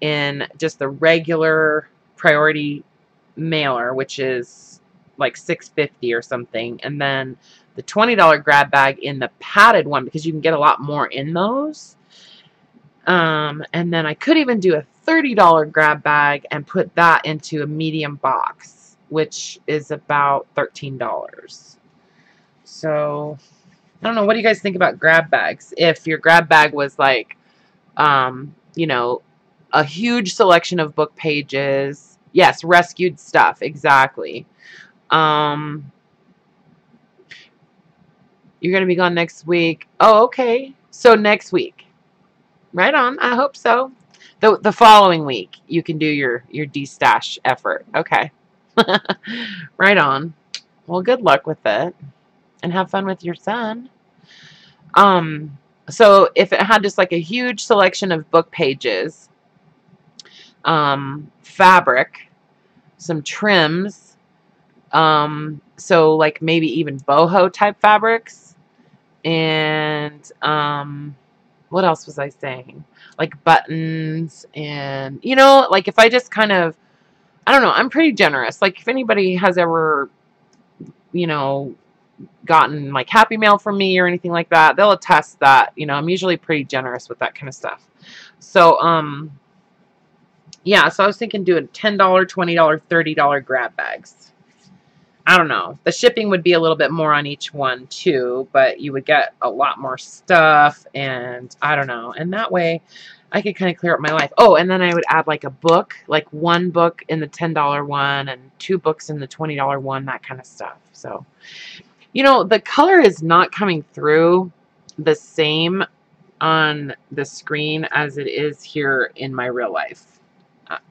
in just the regular priority mailer, which is like $6.50 or something, and then the $20 grab bag in the padded one, because you can get a lot more in those. And then I could even do a $30 grab bag and put that into a medium box, which is about $13. So I don't know. What do you guys think about grab bags? If your grab bag was like, you know, a huge selection of book pages. Yes, rescued stuff. Exactly. Um, you're going to be gone next week. Oh, okay. So next week. Right on. I hope so. The following week, you can do your de-stash effort. Okay. Right on. Well, good luck with it. And have fun with your son. Um, so if it had just like a huge selection of book pages, fabric, some trims, so like maybe even boho type fabrics, and what else was I saying? Like buttons, and you know, like if I just kind of, I don't know, I'm pretty generous. Like if anybody has ever, you know, gotten like Happy Mail from me or anything like that, they'll attest that, you know, I'm usually pretty generous with that kind of stuff. So yeah, so I was thinking doing $10, $20, $30 grab bags. I don't know. The shipping would be a little bit more on each one too, but you would get a lot more stuff, and I don't know. And that way I could kind of clear up my life. Oh, and then I would add like a book, like one book in the $10 one and 2 books in the $20 one, that kind of stuff. So, you know, the color is not coming through the same on the screen as it is here in my real life.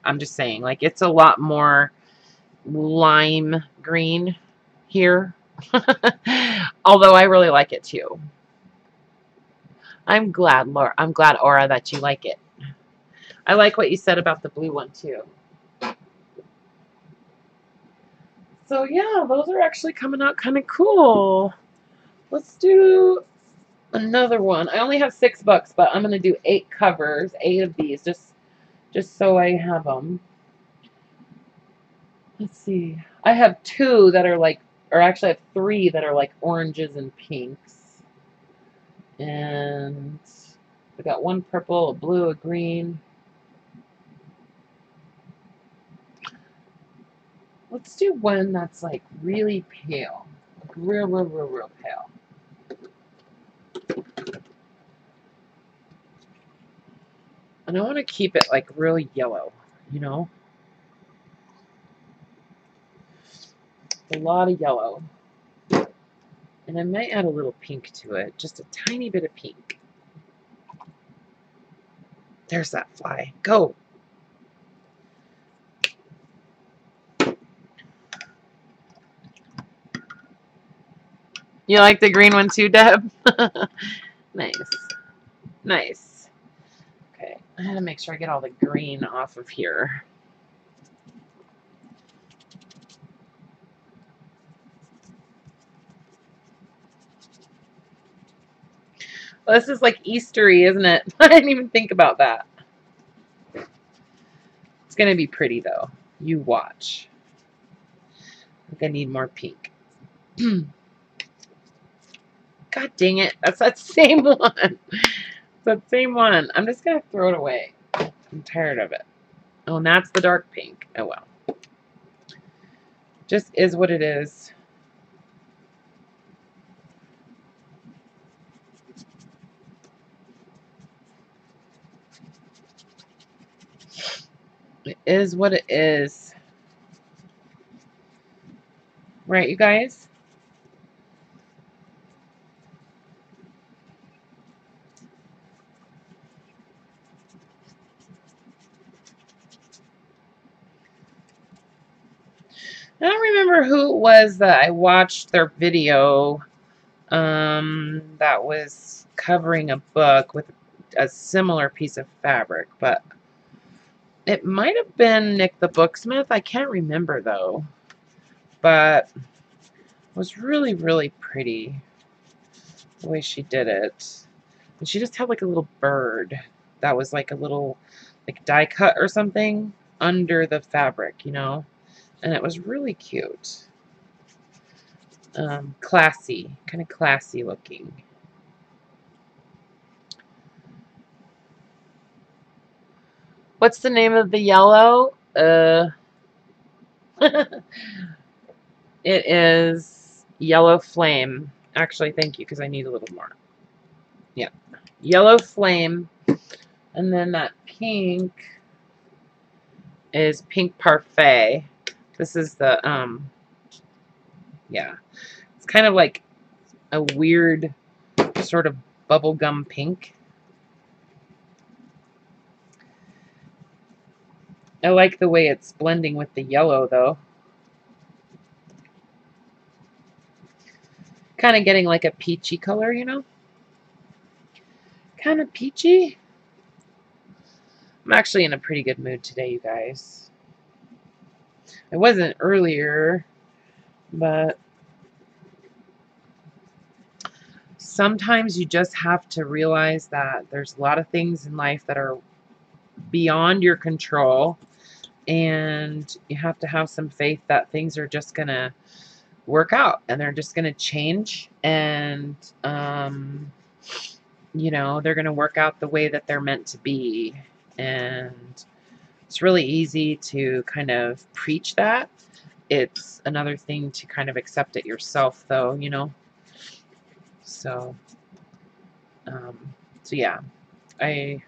I'm just saying, like, it's a lot more lime green here. Although I really like it too. I'm glad, Laura. I'm glad, Aura, that you like it. I like what you said about the blue one too. So yeah, those are actually coming out kind of cool. Let's do another one. I only have 6 books, but I'm gonna do 8 covers, 8 of these, just so I have them. Let's see. I have 2 that are like, or actually I have 3 that are like oranges and pinks. And I got 1 purple, a blue, a green. Let's do one that's like really pale. Like real pale. And I want to keep it like real yellow, you know? A lot of yellow. And I might add a little pink to it. Just a tiny bit of pink. There's that fly. Go! You like the green one too, Deb? Nice. Nice. Okay, I gotta make sure I get all the green off of here. Well, this is like Eastery, isn't it? I didn't even think about that. It's gonna be pretty though. You watch. I think I need more pink. God dang it. That's that same one. That same one. I'm just gonna throw it away. I'm tired of it. Oh, and that's the dark pink. Oh well. Just is what it is. It is what it is. Right, you guys? I don't remember who it was that I watched their video that was covering a book with a similar piece of fabric, but it might have been Nick the Booksmith. I can't remember though, but it was really pretty the way she did it. And she just had like a little bird that was like a little like die cut or something under the fabric, you know, and it was really cute. Classy, kind of classy looking. What's the name of the yellow? It is Yellow Flame. Actually, thank you, because I need a little more. Yeah. Yellow Flame. And then that pink is Pink Parfait. This is the, yeah. It's kind of like a weird sort of bubblegum pink. I like the way it's blending with the yellow, though. Kind of getting like a peachy color, you know? Kind of peachy. I'm actually in a pretty good mood today, you guys. I wasn't earlier, but sometimes you just have to realize that there's a lot of things in life that are beyond your control, and you have to have some faith that things are just going to work out and they're just going to change, and you know, they're going to work out the way that they're meant to be. And it's really easy to kind of preach that. It's another thing to kind of accept it yourself, though, you know. So, so yeah, I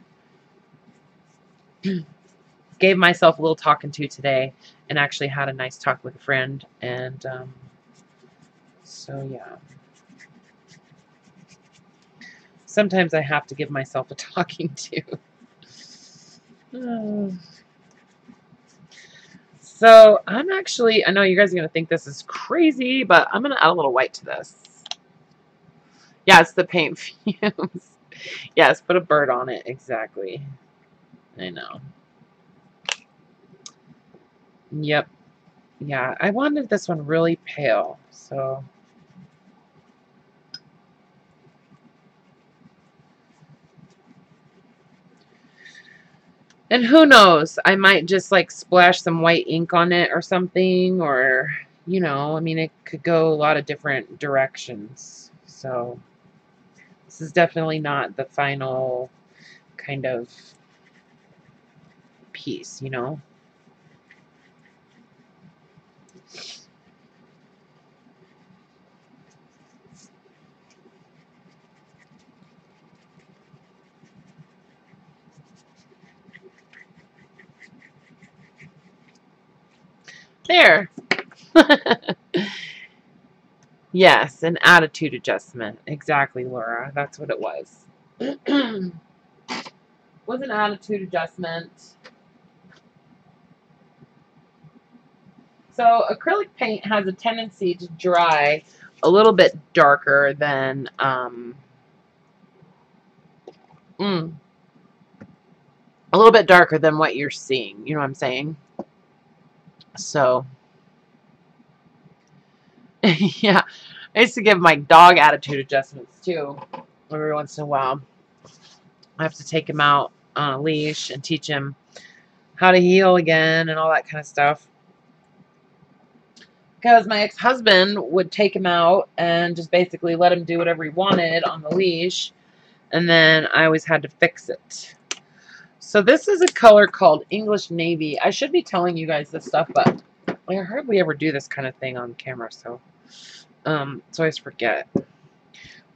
Gave myself a little talking to today and actually had a nice talk with a friend. And so, yeah. Sometimes I have to give myself a talking to. So I'm actually, I know you guys are going to think this is crazy, but I'm going to add a little white to this. Yeah, it's the paint fumes. Yes, put a bird on it. Exactly. I know. Yep. Yeah, I wanted this one really pale, so. And who knows, I might just like splash some white ink on it or something, or, you know, I mean, it could go a lot of different directions. So this is definitely not the final kind of piece, you know. There. Yes, an attitude adjustment. Exactly, Laura. That's what it was. Was an attitude adjustment. So acrylic paint has a tendency to dry a little bit darker than a little bit darker than what you're seeing. You know what I'm saying? So yeah, I used to give my dog attitude adjustments too every once in a while. I have to take him out on a leash and teach him how to heel again and all that kind of stuff. Because my ex-husband would take him out and just basically let him do whatever he wanted on the leash, and then I always had to fix it. So this is a color called English Navy. I should be telling you guys this stuff, but I hardly ever do this kind of thing on camera, so I always forget.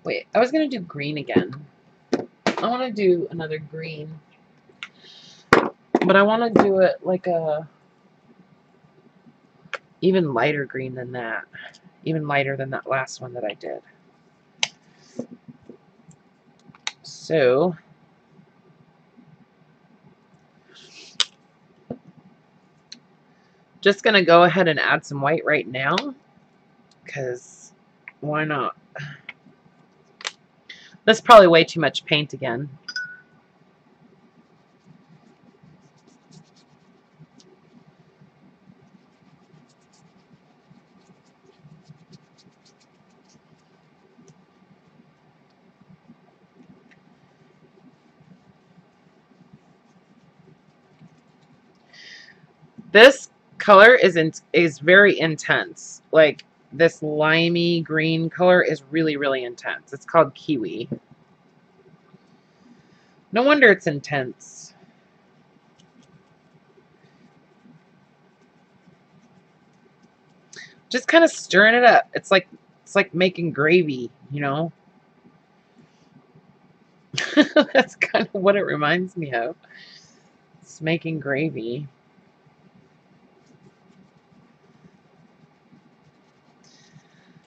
Wait, I was gonna do green again. I want to do another green, but I want to do it like a even lighter green than that, even lighter than that last one that I did. So just gonna go ahead and add some white right now, because why not? That's probably way too much paint again. This color is very intense. Like this limey green color is really, really intense. It's called Kiwi. No wonder it's intense. Just kind of stirring it up. It's like making gravy, you know? That's kind of what it reminds me of. It's making gravy.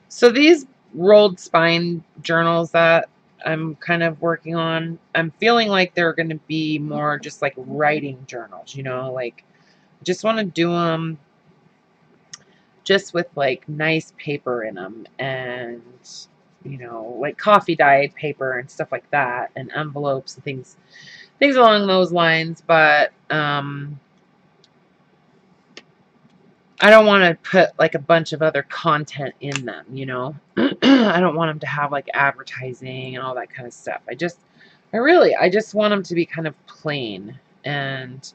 So these rolled spine journals that I'm kind of working on, I'm feeling like they're going to be more just like writing journals, you know, like just want to do them just with like nice paper in them, and you know, like coffee dyed paper and stuff like that, and envelopes and things along those lines. But I don't want to put like a bunch of other content in them, you know. I don't want them to have like advertising and all that kind of stuff. I just want them to be kind of plain and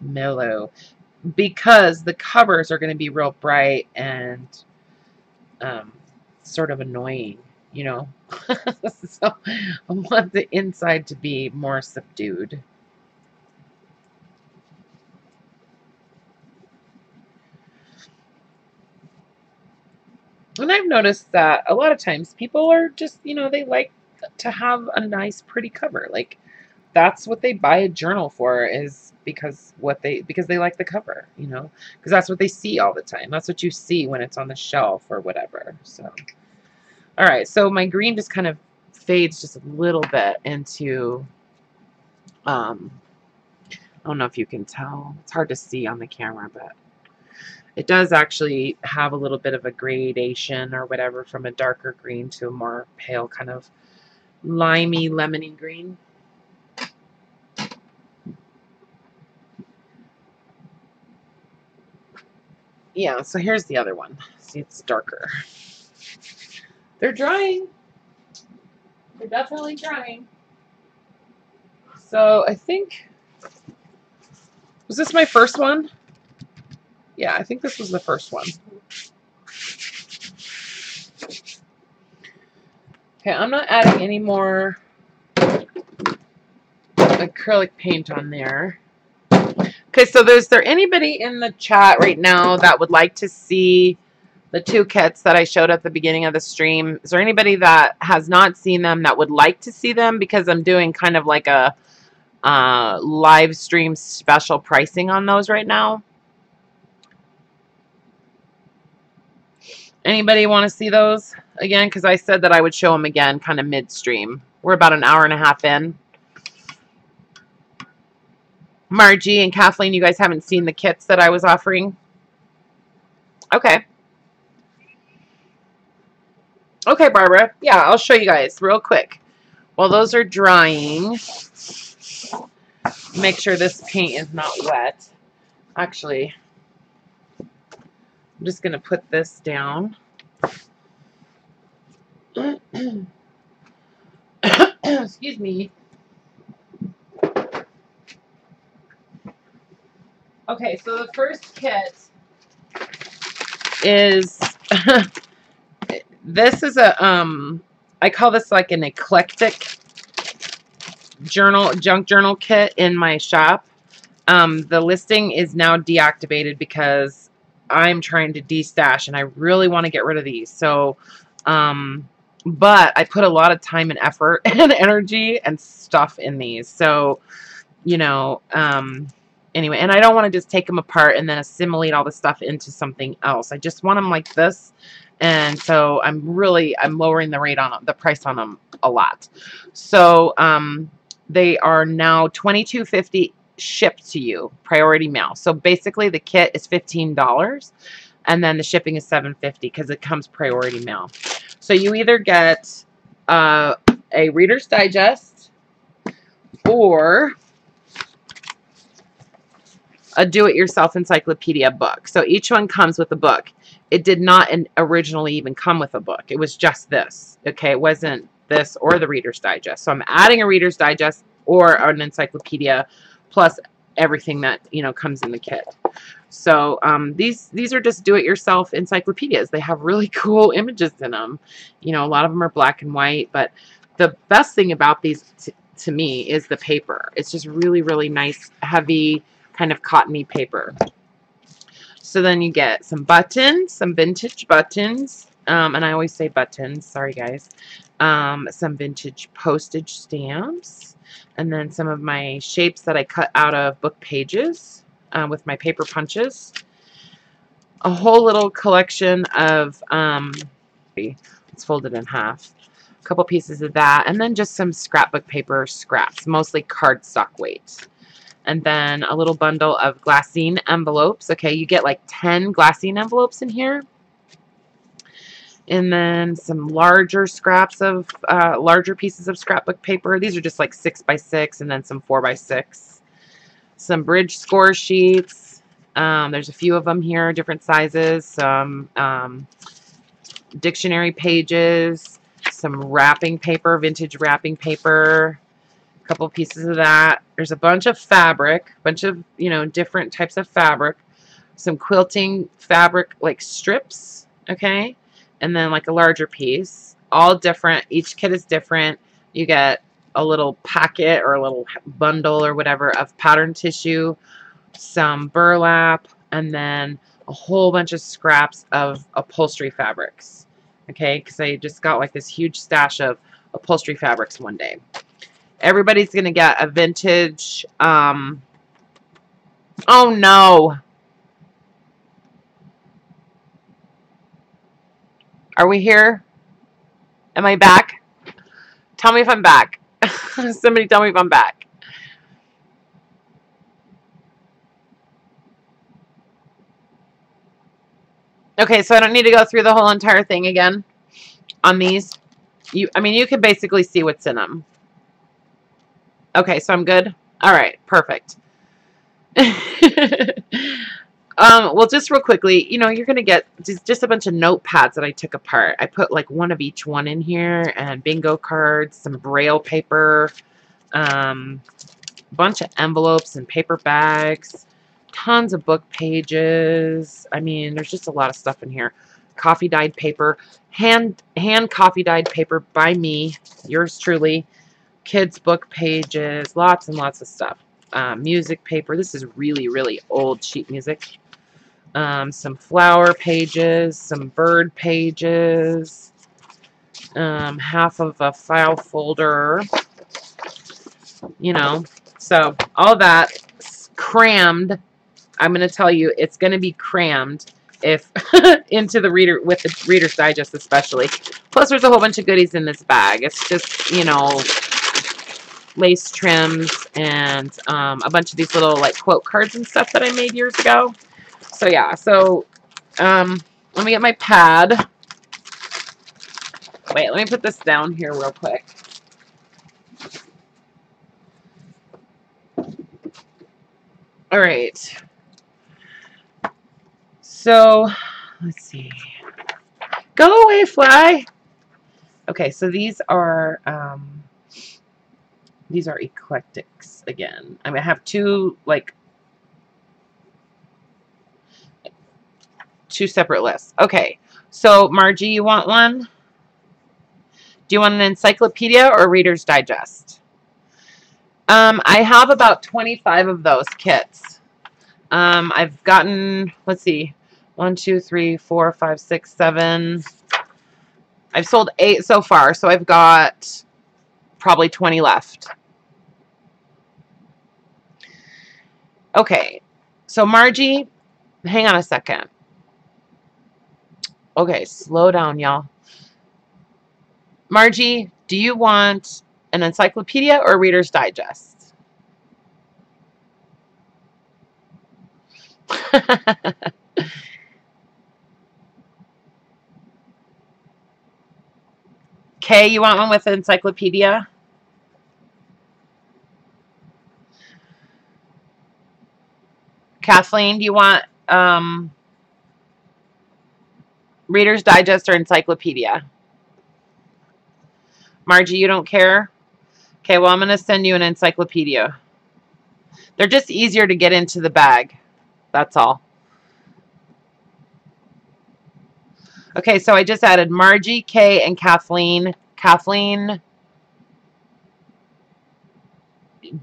mellow, because the covers are going to be real bright and sort of annoying, you know. So I want the inside to be more subdued. And I've noticed that a lot of times people are just, you know, they like to have a nice, pretty cover. Like, that's what they buy a journal for, is because they like the cover, you know, because that's what they see all the time. That's what you see when it's on the shelf or whatever. So, all right, so my green just kind of fades just a little bit into, I don't know if you can tell. It's hard to see on the camera, but it does actually have a little bit of a gradation or whatever from a darker green to a more pale kind of limey, lemony green. Yeah, so here's the other one. See, it's darker. They're drying. They're definitely drying. So I think, was this my first one? Yeah, I think this was the first one. Okay, I'm not adding any more acrylic paint on there. Okay, so is there anybody in the chat right now that would like to see the two kits that I showed at the beginning of the stream? Is there anybody that has not seen them that would like to see them? Because I'm doing kind of like a live stream special pricing on those right now. Anybody want to see those again? Because I said that I would show them again kind of midstream. We're about an hour and a half in. Margie and Kathleen, you guys haven't seen the kits that I was offering? Okay. Okay, Barbara. Yeah, I'll show you guys real quick. While those are drying, make sure this paint is not wet. Actually, I'm just going to put this down. Excuse me. Okay, so the first kit is this is a I call this like an eclectic junk journal kit in my shop. The listing is now deactivated because I'm trying to destash and I really want to get rid of these. So but I put a lot of time and effort and energy and stuff in these. So, you know, anyway, and I don't want to just take them apart and then assimilate all the stuff into something else. I just want them like this. And so I'm lowering the rate on them, the price on them a lot. So, they are now $22.50 shipped to you, priority mail. So basically the kit is $15 and then the shipping is $7.50 because it comes priority mail. So you either get a Reader's Digest or a do-it-yourself encyclopedia book. So each one comes with a book. It did not originally even come with a book. It was just this. Okay, it wasn't this or the Reader's Digest. So I'm adding a Reader's Digest or an encyclopedia plus everything that, you know, comes in the kit. So these are just do-it-yourself encyclopedias. They have really cool images in them. You know, a lot of them are black and white, but the best thing about these to me is the paper. It's just really, really nice, heavy, kind of cottony paper. So then you get some buttons, some vintage buttons, and I always say buttons, sorry guys, some vintage postage stamps, and then some of my shapes that I cut out of book pages with my paper punches. A whole little collection of, it's folded in half, a couple pieces of that, and then just some scrapbook paper scraps, mostly cardstock weight. And then a little bundle of glassine envelopes. Okay, you get like 10 glassine envelopes in here. And then some larger scraps of, larger pieces of scrapbook paper. These are just like 6x6 and then some 4x6. Some bridge score sheets. There's a few of them here, different sizes. Some dictionary pages. Some wrapping paper, vintage wrapping paper. Couple pieces of that. There's a bunch of fabric, bunch of, you know, different types of fabric, some quilting fabric like strips, okay, and then like a larger piece, all different. Each kit is different. You get a little packet or a little bundle or whatever of pattern tissue, some burlap, and then a whole bunch of scraps of upholstery fabrics, okay, because I just got like this huge stash of upholstery fabrics one day. Everybody's going to get a vintage, oh no. Are we here? Am I back? Tell me if I'm back. Somebody tell me if I'm back. Okay, so I don't need to go through the whole entire thing again on these. I mean, you can basically see what's in them. Okay, so I'm good. All right, perfect. Well, just real quickly, you know, you're going to get just a bunch of notepads that I took apart. I put like one of each one in here, and bingo cards, some Braille paper, a bunch of envelopes and paper bags, tons of book pages. I mean, there's just a lot of stuff in here. Coffee dyed paper, hand coffee dyed paper by me, yours truly. Kids book pages, lots and lots of stuff. Music paper. This is really, really old sheet music. Some flower pages, some bird pages, half of a file folder, you know. So all that crammed. I'm going to tell you, it's going to be crammed if into the reader, with the Reader's Digest especially. Plus, there's a whole bunch of goodies in this bag. It's just, you know, lace trims and a bunch of these little like quote cards and stuff that I made years ago. So yeah, so let me get my pad. Wait, let me put this down here real quick. All right. So let's see. Go away, fly. Okay, so these are eclectics again. I mean, I have two separate lists. Okay, so Margie, you want one? Do you want an encyclopedia or Reader's Digest? I have about 25 of those kits. I've gotten, let's see, 1, 2, 3, 4, 5, 6, 7. I've sold 8 so far, so I've got probably 20 left. Okay, so Margie, hang on a second. Okay, slow down, y'all. Margie, do you want an encyclopedia or Reader's Digest? Kay, you want one with encyclopedia? Kathleen, do you want Reader's Digest or encyclopedia? Margie, you don't care? Okay, well, I'm going to send you an encyclopedia. They're just easier to get into the bag. That's all. Okay, so I just added Margie, Kay, and Kathleen. Kathleen,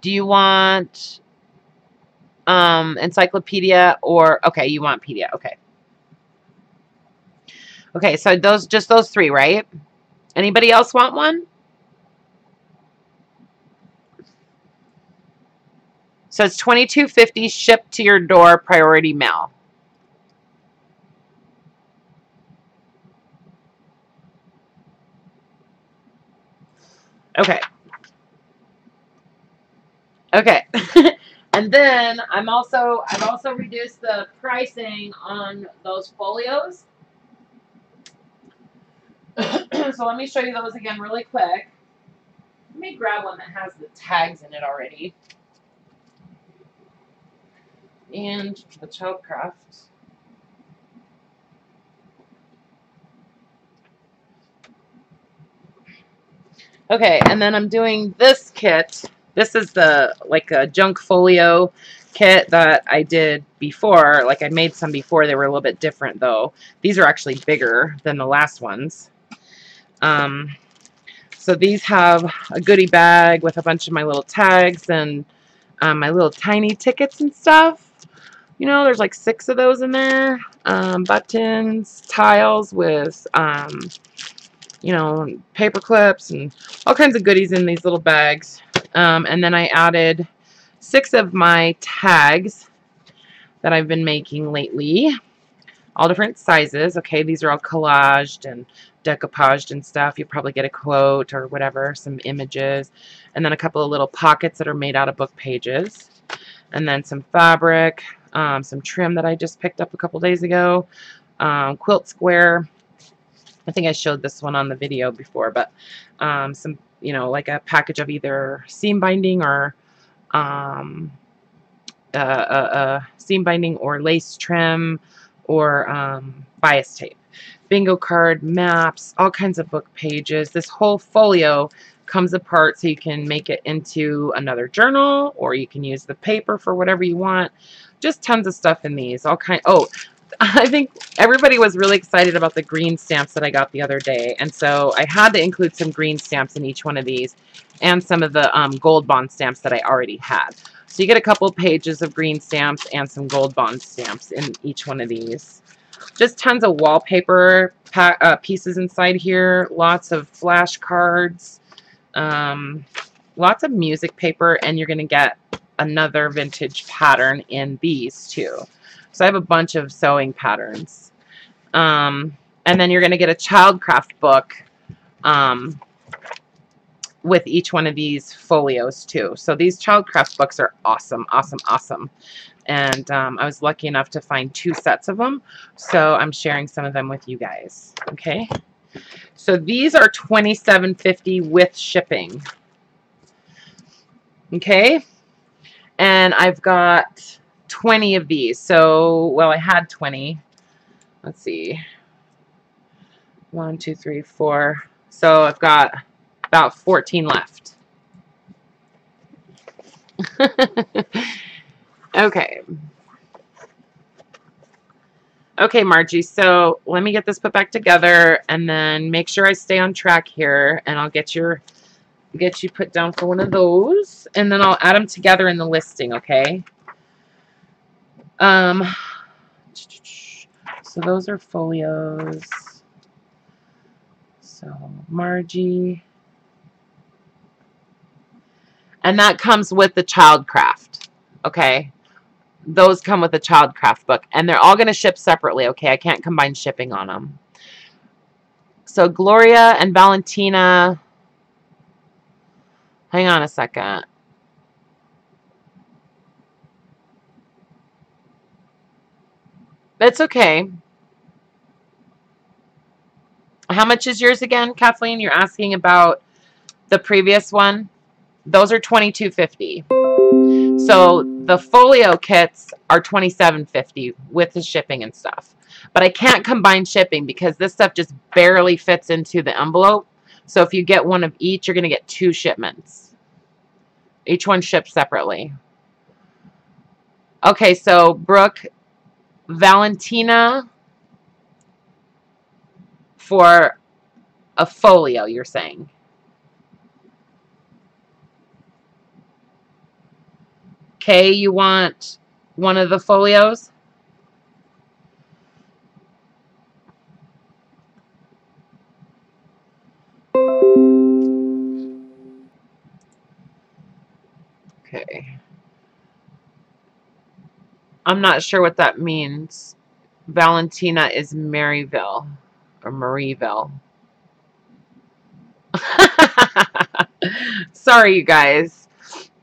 do you want encyclopedia or... Okay, you want pedia. Okay. Okay, so just those 3, right? Anybody else want one? So it's $22.50 shipped to your door, priority mail. Okay. Okay. And then I've also reduced the pricing on those folios. So let me show you those again really quick. Let me grab one that has the tags in it already. And the Childcraft. Okay, and then I'm doing this kit. This is the like a junk folio kit that I did before. Like I made some before. They were a little bit different though. These are actually bigger than the last ones. So these have a goodie bag with a bunch of my little tags and my little tiny tickets and stuff. You know, there's like 6 of those in there. Buttons, tiles with, you know, paper clips and all kinds of goodies in these little bags. And then I added 6 of my tags that I've been making lately. All different sizes. Okay, these are all collaged and decoupaged and stuff. You'll probably get a quote or whatever, some images. And then a couple of little pockets that are made out of book pages. And then some fabric, some trim that I just picked up a couple days ago. Quilt square. I think I showed this one on the video before, but some, you know, like a package of either seam binding or seam binding or lace trim or bias tape. Bingo card, maps, all kinds of book pages. This whole folio comes apart so you can make it into another journal, or you can use the paper for whatever you want. Just tons of stuff in these. All kind. Oh, I think everybody was really excited about the green stamps that I got the other day, and so I had to include some green stamps in each one of these, and some of the gold bond stamps that I already had. So you get a couple pages of green stamps and some gold bond stamps in each one of these. Just tons of wallpaper pieces inside here. Lots of flashcards. Lots of music paper. And you're going to get another vintage pattern in these too. So I have a bunch of sewing patterns. And then you're going to get a childcraft book. With each one of these folios too. So these childcraft books are awesome, awesome, awesome. And I was lucky enough to find 2 sets of them. So I'm sharing some of them with you guys. Okay. So these are $27.50 with shipping. Okay. And I've got 20 of these. So, well, I had 20. Let's see. 1, 2, 3, 4. So I've got about 14 left. Okay. Okay, Margie, so let me get this put back together and then make sure I stay on track here, and I'll get you put down for one of those, and then I'll add them together in the listing, okay? So those are folios. So Margie. And that comes with the Childcraft, okay? Those come with a Childcraft book, and they're all going to ship separately, okay? I can't combine shipping on them. So Gloria and Valentina, hang on a second. It's okay. How much is yours again, Kathleen? You're asking about the previous one. Those are $22.50. So the folio kits are $27.50 with the shipping and stuff. But I can't combine shipping because this stuff just barely fits into the envelope. So if you get one of each, you're going to get 2 shipments. Each one ships separately. Okay, so Brooke, Valentina for a folio, you're saying. Okay, you want one of the folios? Okay. I'm not sure what that means. Valentina is Maryville or Marieville. Sorry, you guys.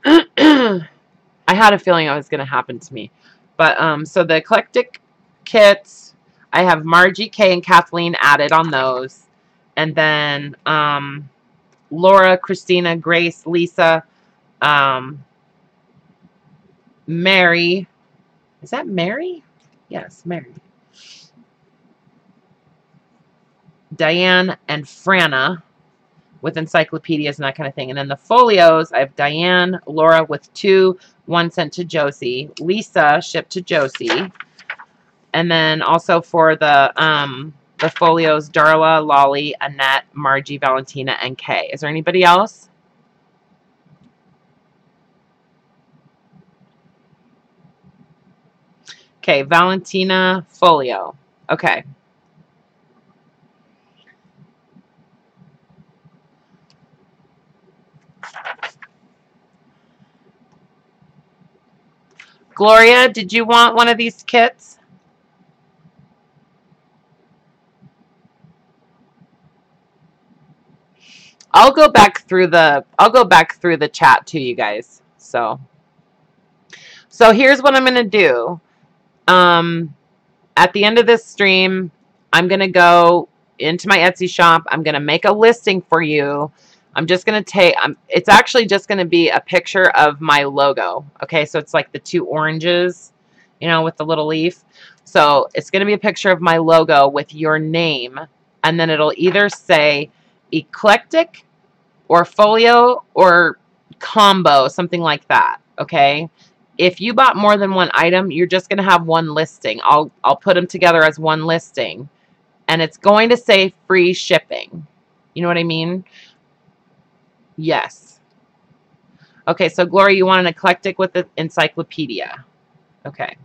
I had a feeling it was going to happen to me. But so the eclectic kits, I have Margie, Kay, and Kathleen added on those. And then Laura, Christina, Grace, Lisa, Mary. Is that Mary? Yes, Mary. Diane and Franna with encyclopedias and that kind of thing. And then the folios, I have Diane, Laura with 2, 1 sent to Josie. Lisa shipped to Josie. And then also for the folios, Darla, Lolly, Annette, Margie, Valentina, and Kay. Is there anybody else? Okay, Valentina, folio. Okay. Gloria, did you want one of these kits? I'll go back through the chat to you guys. So here's what I'm gonna do. At the end of this stream, I'm gonna go into my Etsy shop. I'm gonna make a listing for you. I'm just gonna take. It's actually just gonna be a picture of my logo. Okay, so it's like the two oranges, you know, with the little leaf. So it's gonna be a picture of my logo with your name, and then it'll either say eclectic or folio or combo, something like that. Okay. If you bought more than one item, you're just going to have one listing. I'll put them together as one listing, and it's going to say free shipping. You know what I mean? Yes. Okay, so Gloria, you want an eclectic with the encyclopedia. Okay.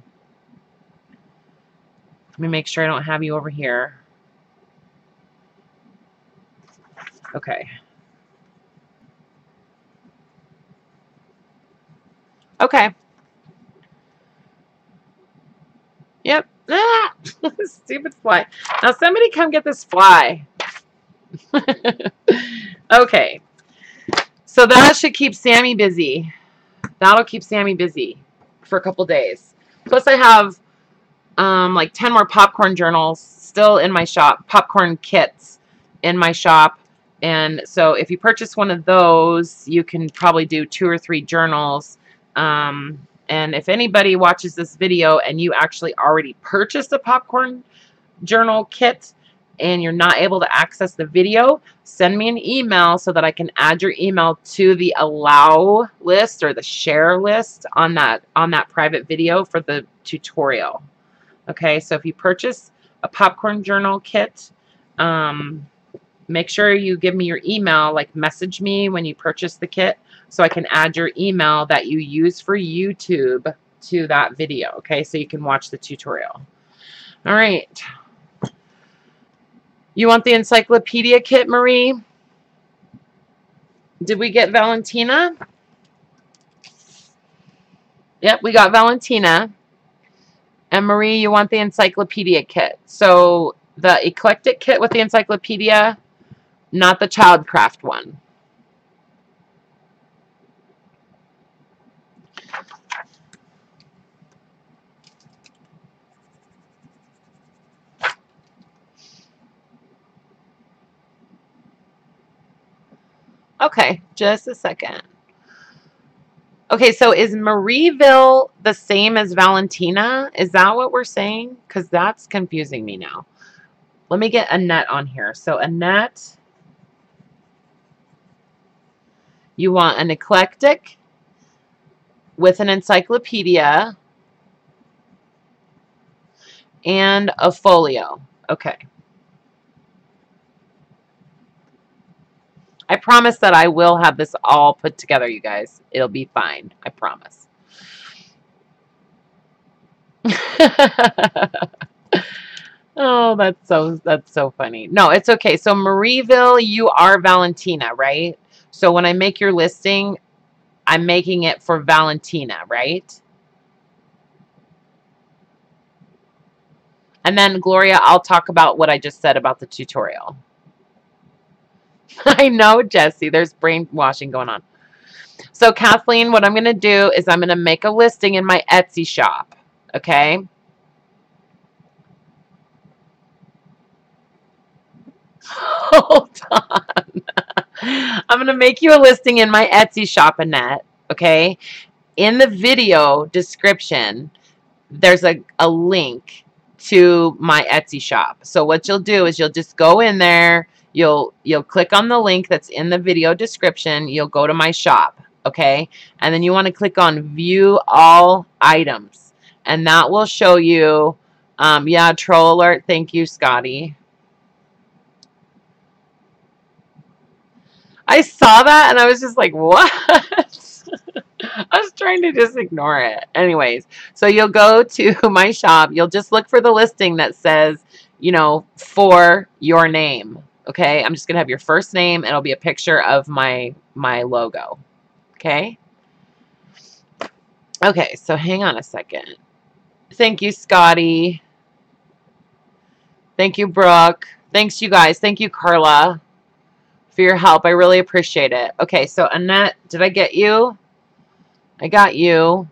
Let me make sure I don't have you over here. Okay. Okay. Yep. Ah! Stupid fly. Now somebody come get this fly. Okay. So that should keep Sammy busy. That'll keep Sammy busy for a couple days. Plus I have like 10 more popcorn journals still in my shop. Popcorn kits in my shop. And so if you purchase one of those, you can probably do 2 or 3 journals. And if anybody watches this video and you actually already purchased a popcorn journal kit and you're not able to access the video, send me an email so that I can add your email to the allow list or the share list on that private video for the tutorial. Okay, so if you purchase a popcorn journal kit, make sure you give me your email, like message me when you purchase the kit so I can add your email that you use for YouTube to that video. Okay, so you can watch the tutorial. All right. You want the encyclopedia kit, Marie? Did we get Valentina? Yep, we got Valentina. And Marie, you want the encyclopedia kit. So the eclectic kit with the encyclopedia, not the childcraft one. Okay, just a second. Okay, so is Marieville the same as Valentina? Is that what we're saying? Because that's confusing me now. Let me get Annette on here. So Annette, you want an eclectic with an encyclopedia and a folio. Okay. I promise that I will have this all put together, you guys. It'll be fine. I promise. Oh, that's so funny. No, it's okay. So Marieville, you are Valentina, right? So when I make your listing, I'm making it for Valentina, right? And then Gloria, I'll talk about what I just said about the tutorial. I know, Jesse, there's brainwashing going on. So Kathleen, what I'm going to do is I'm going to make a listing in my Etsy shop. Okay. Hold on. I'm going to make you a listing in my Etsy shop, Annette. Okay. In the video description, there's a link to my Etsy shop. So what you'll do is you'll just go in there. You'll click on the link that's in the video description. You'll go to my shop. Okay. And then you want to click on view all items. And that will show you, yeah, troll alert. Thank you, Scotty. I saw that and I was just like, what? I was trying to just ignore it. Anyways, so you'll go to my shop. You'll just look for the listing that says, you know, for your name. Okay. I'm just going to have your first name. It'll be a picture of my logo. Okay. Okay, so hang on a second. Thank you, Scotty. Thank you, Brooke. Thanks, you guys. Thank you, Karla, for your help. I really appreciate it. Okay, so Annette, did I get you? I got you.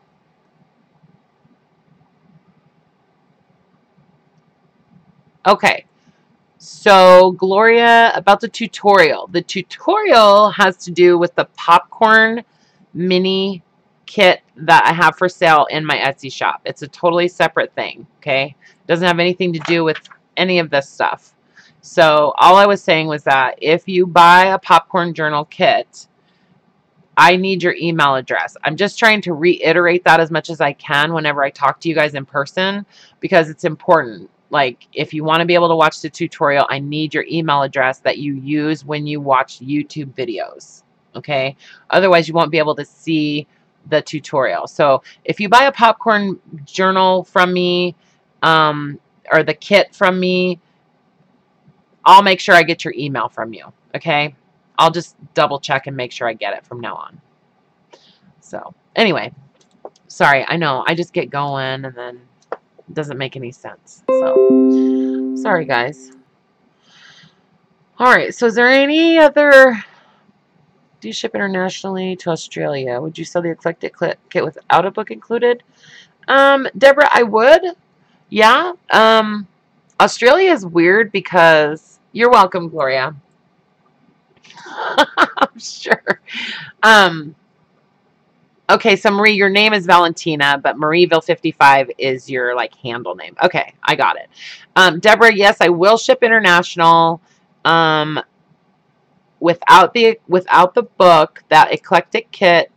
Okay. So, Gloria, about the tutorial. The tutorial has to do with the popcorn mini kit that I have for sale in my Etsy shop. It's a totally separate thing, okay? Doesn't have anything to do with any of this stuff. So, all I was saying was that if you buy a popcorn journal kit, I need your email address. I'm just trying to reiterate that as much as I can whenever I talk to you guys in person because it's important. Like, if you want to be able to watch the tutorial, I need your email address that you use when you watch YouTube videos. Okay? Otherwise, you won't be able to see the tutorial. So, if you buy a popcorn journal from me or the kit from me, I'll make sure I get your email from you. Okay? I'll just double check and make sure I get it from now on. So, anyway, sorry, I know, I just get going and then it doesn't make any sense. So, sorry, guys. Alright, so is there any other... Do you ship internationally to Australia? Would you sell the eclectic kit without a book included? Deborah, I would. Yeah. Australia is weird because... You're welcome, Gloria. I'm sure. Okay, so Marie, your name is Valentina, but Marieville55 is your like handle name. Okay, I got it. Deborah, yes, I will ship international. Without the book, that eclectic kit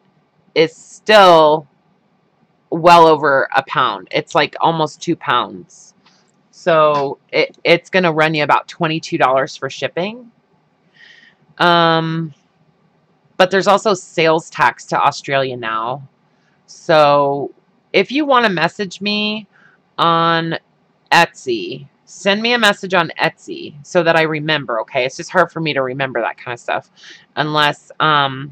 is still well over a pound. It's like almost 2 pounds. So it's gonna run you about $22 for shipping. But there's also sales tax to Australia now. So if you want to message me on Etsy, send me a message on Etsy so that I remember, okay? It's just hard for me to remember that kind of stuff unless I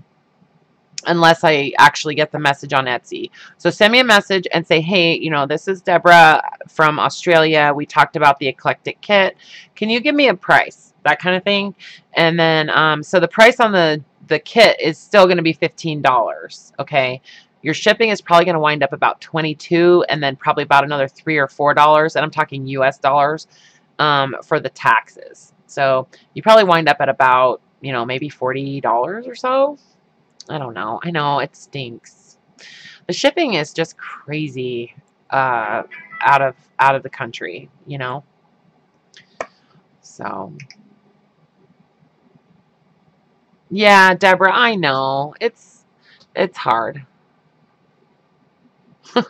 actually get the message on Etsy. So send me a message and say, hey, you know, this is Deborah from Australia. We talked about the eclectic kit. Can you give me a price? That kind of thing. And then, so the price on the kit is still going to be $15. Okay. Your shipping is probably going to wind up about $22 and then probably about another $3 or $4. And I'm talking US dollars, for the taxes. So you probably wind up at about, you know, maybe $40 or so. I don't know. I know it stinks. The shipping is just crazy out of the country, you know. So yeah, Deborah, I know. It's hard. All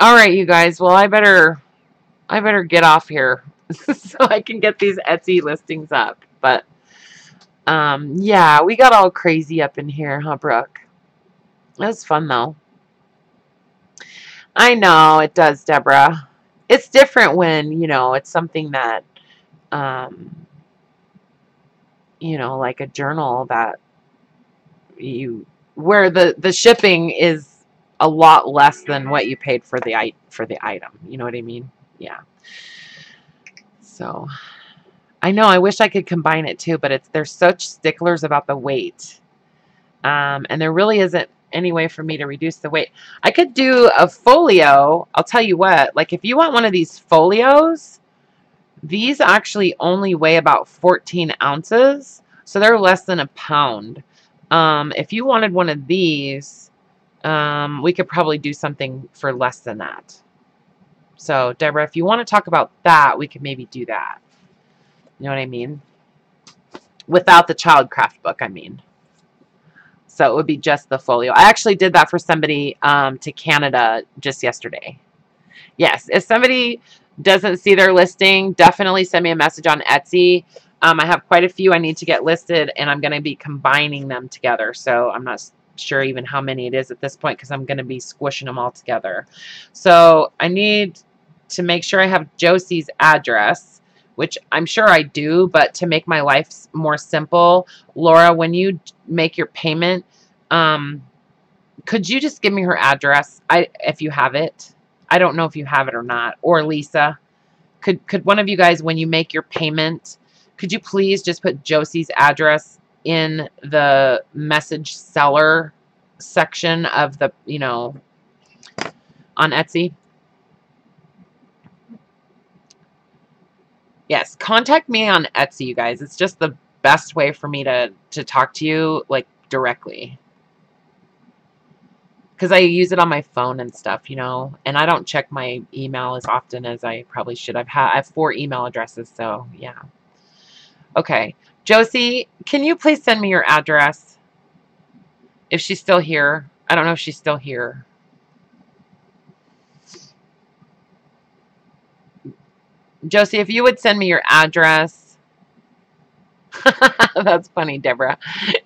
right, you guys. Well, I better get off here so I can get these Etsy listings up. But yeah, we got all crazy up in here, huh, Brooke? It was fun though. I know it does, Deborah. It's different when, you know, it's something that, you know, like a journal that where the shipping is a lot less than what you paid for the item. You know what I mean? Yeah. So I know I wish I could combine it too, but they're such sticklers about the weight. And there really isn't any way for me to reduce the weight. I could do a folio. I'll tell you what, like if you want one of these folios, these actually only weigh about 14 ounces. So they're less than a pound. If you wanted one of these, we could probably do something for less than that. So Deborah, if you want to talk about that, we could maybe do that. You know what I mean? Without the Childcraft book, I mean. So it would be just the folio. I actually did that for somebody to Canada just yesterday. Yes, if somebody doesn't see their listing, definitely send me a message on Etsy. I have quite a few I need to get listed, and I'm going to be combining them together. So I'm not sure even how many it is at this point because I'm going to be squishing them all together. So I need to make sure I have Josie's address, which I'm sure I do, but to make my life more simple, Laura, when you make your payment, Could you just give me her address? If you have it. I don't know if you have it or not. Or Lisa. Could one of you guys, when you make your payment, could you please just put Josie's address in the message seller section of the, on Etsy? Yes, contact me on Etsy, you guys. It's just the best way for me to talk to you, like, directly. Because I use it on my phone and stuff, and I don't check my email as often as I probably should. I have 4 email addresses, so yeah. Okay, Josie, can you please send me your address? If she's still here. I don't know if she's still here. Josie, if you would send me your address. That's funny, Deborah.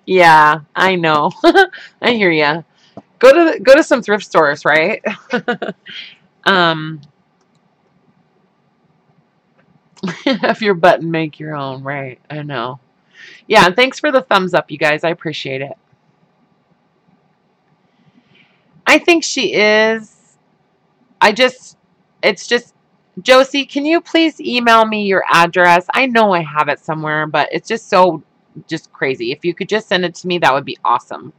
Yeah, I know. I hear ya. Go to some thrift stores, right? Have your button, make your own, right? I know. Yeah, thanks for the thumbs up, you guys. I appreciate it. I think she is. It's just, Josie, can you please email me your address? I know I have it somewhere, but it's just crazy. If you could just send it to me, that would be awesome.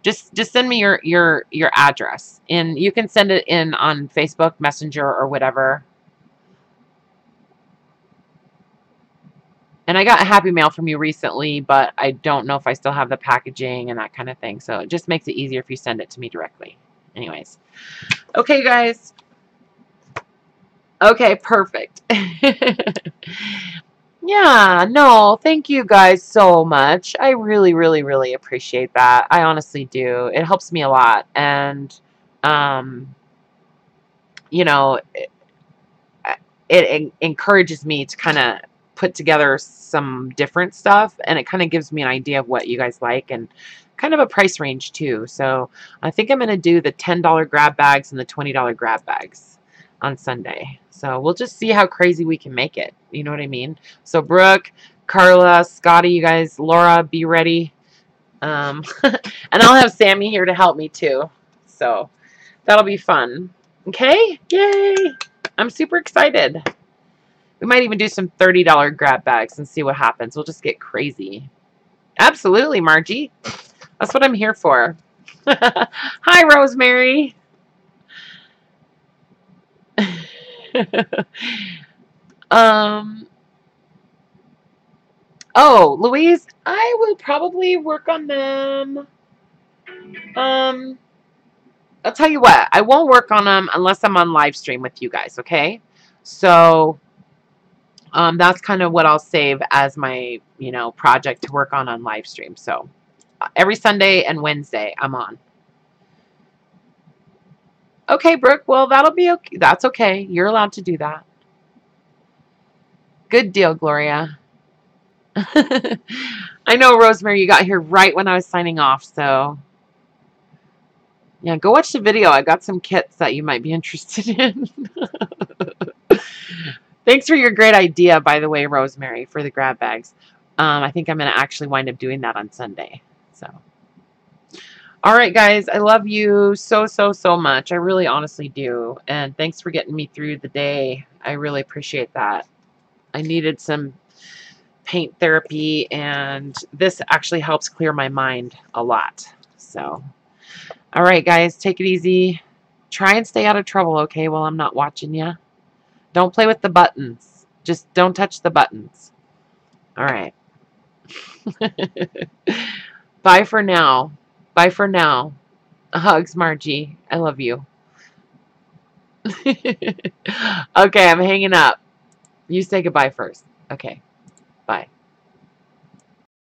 Just send me your address, and you can send it in on Facebook Messenger or whatever. And I got a Happy Mail from you recently, but I don't know if I still have the packaging and that kind of thing. So it just makes it easier if you send it to me directly. Anyways. Okay, guys. Okay, perfect. Yeah, no, thank you guys so much. I really, really, really appreciate that. I honestly do. It helps me a lot. And, you know, it encourages me to kind of put together some different stuff, and it kind of gives me an idea of what you guys like and kind of a price range too. So I think I'm going to do the $10 grab bags and the $20 grab bags on Sunday. So we'll just see how crazy we can make it. You know what I mean? So Brooke, Karla, Scotty, you guys, Laura, be ready. And I'll have Sammy here to help me too. So that'll be fun. Okay? Yay! I'm super excited. We might even do some $30 grab bags and see what happens. We'll just get crazy. Absolutely, Margie. That's what I'm here for. Hi, Rosemary. Oh, Louise, I will probably work on them. I'll tell you what, I won't work on them unless I'm on live stream with you guys, okay? So that's kind of what I'll save as my, project to work on live stream. So every Sunday and Wednesday I'm on. Okay, Brooke, well, that'll be okay. That's okay. You're allowed to do that. Good deal, Gloria. I know, Rosemary, you got here right when I was signing off, so yeah, go watch the video. I got some kits that you might be interested in. Thanks for your great idea, by the way, Rosemary, for the grab bags. I think I'm going to actually wind up doing that on Sunday. So, all right, guys, I love you so, so, so much. I really honestly do. And thanks for getting me through the day. I really appreciate that. I needed some paint therapy, and this actually helps clear my mind a lot. So, all right, guys, take it easy. Try and stay out of trouble, okay, while I'm not watching you. Don't play with the buttons. Just don't touch the buttons. All right. Bye for now. Bye for now. Hugs, Margie. I love you. Okay, I'm hanging up. You say goodbye first. Okay.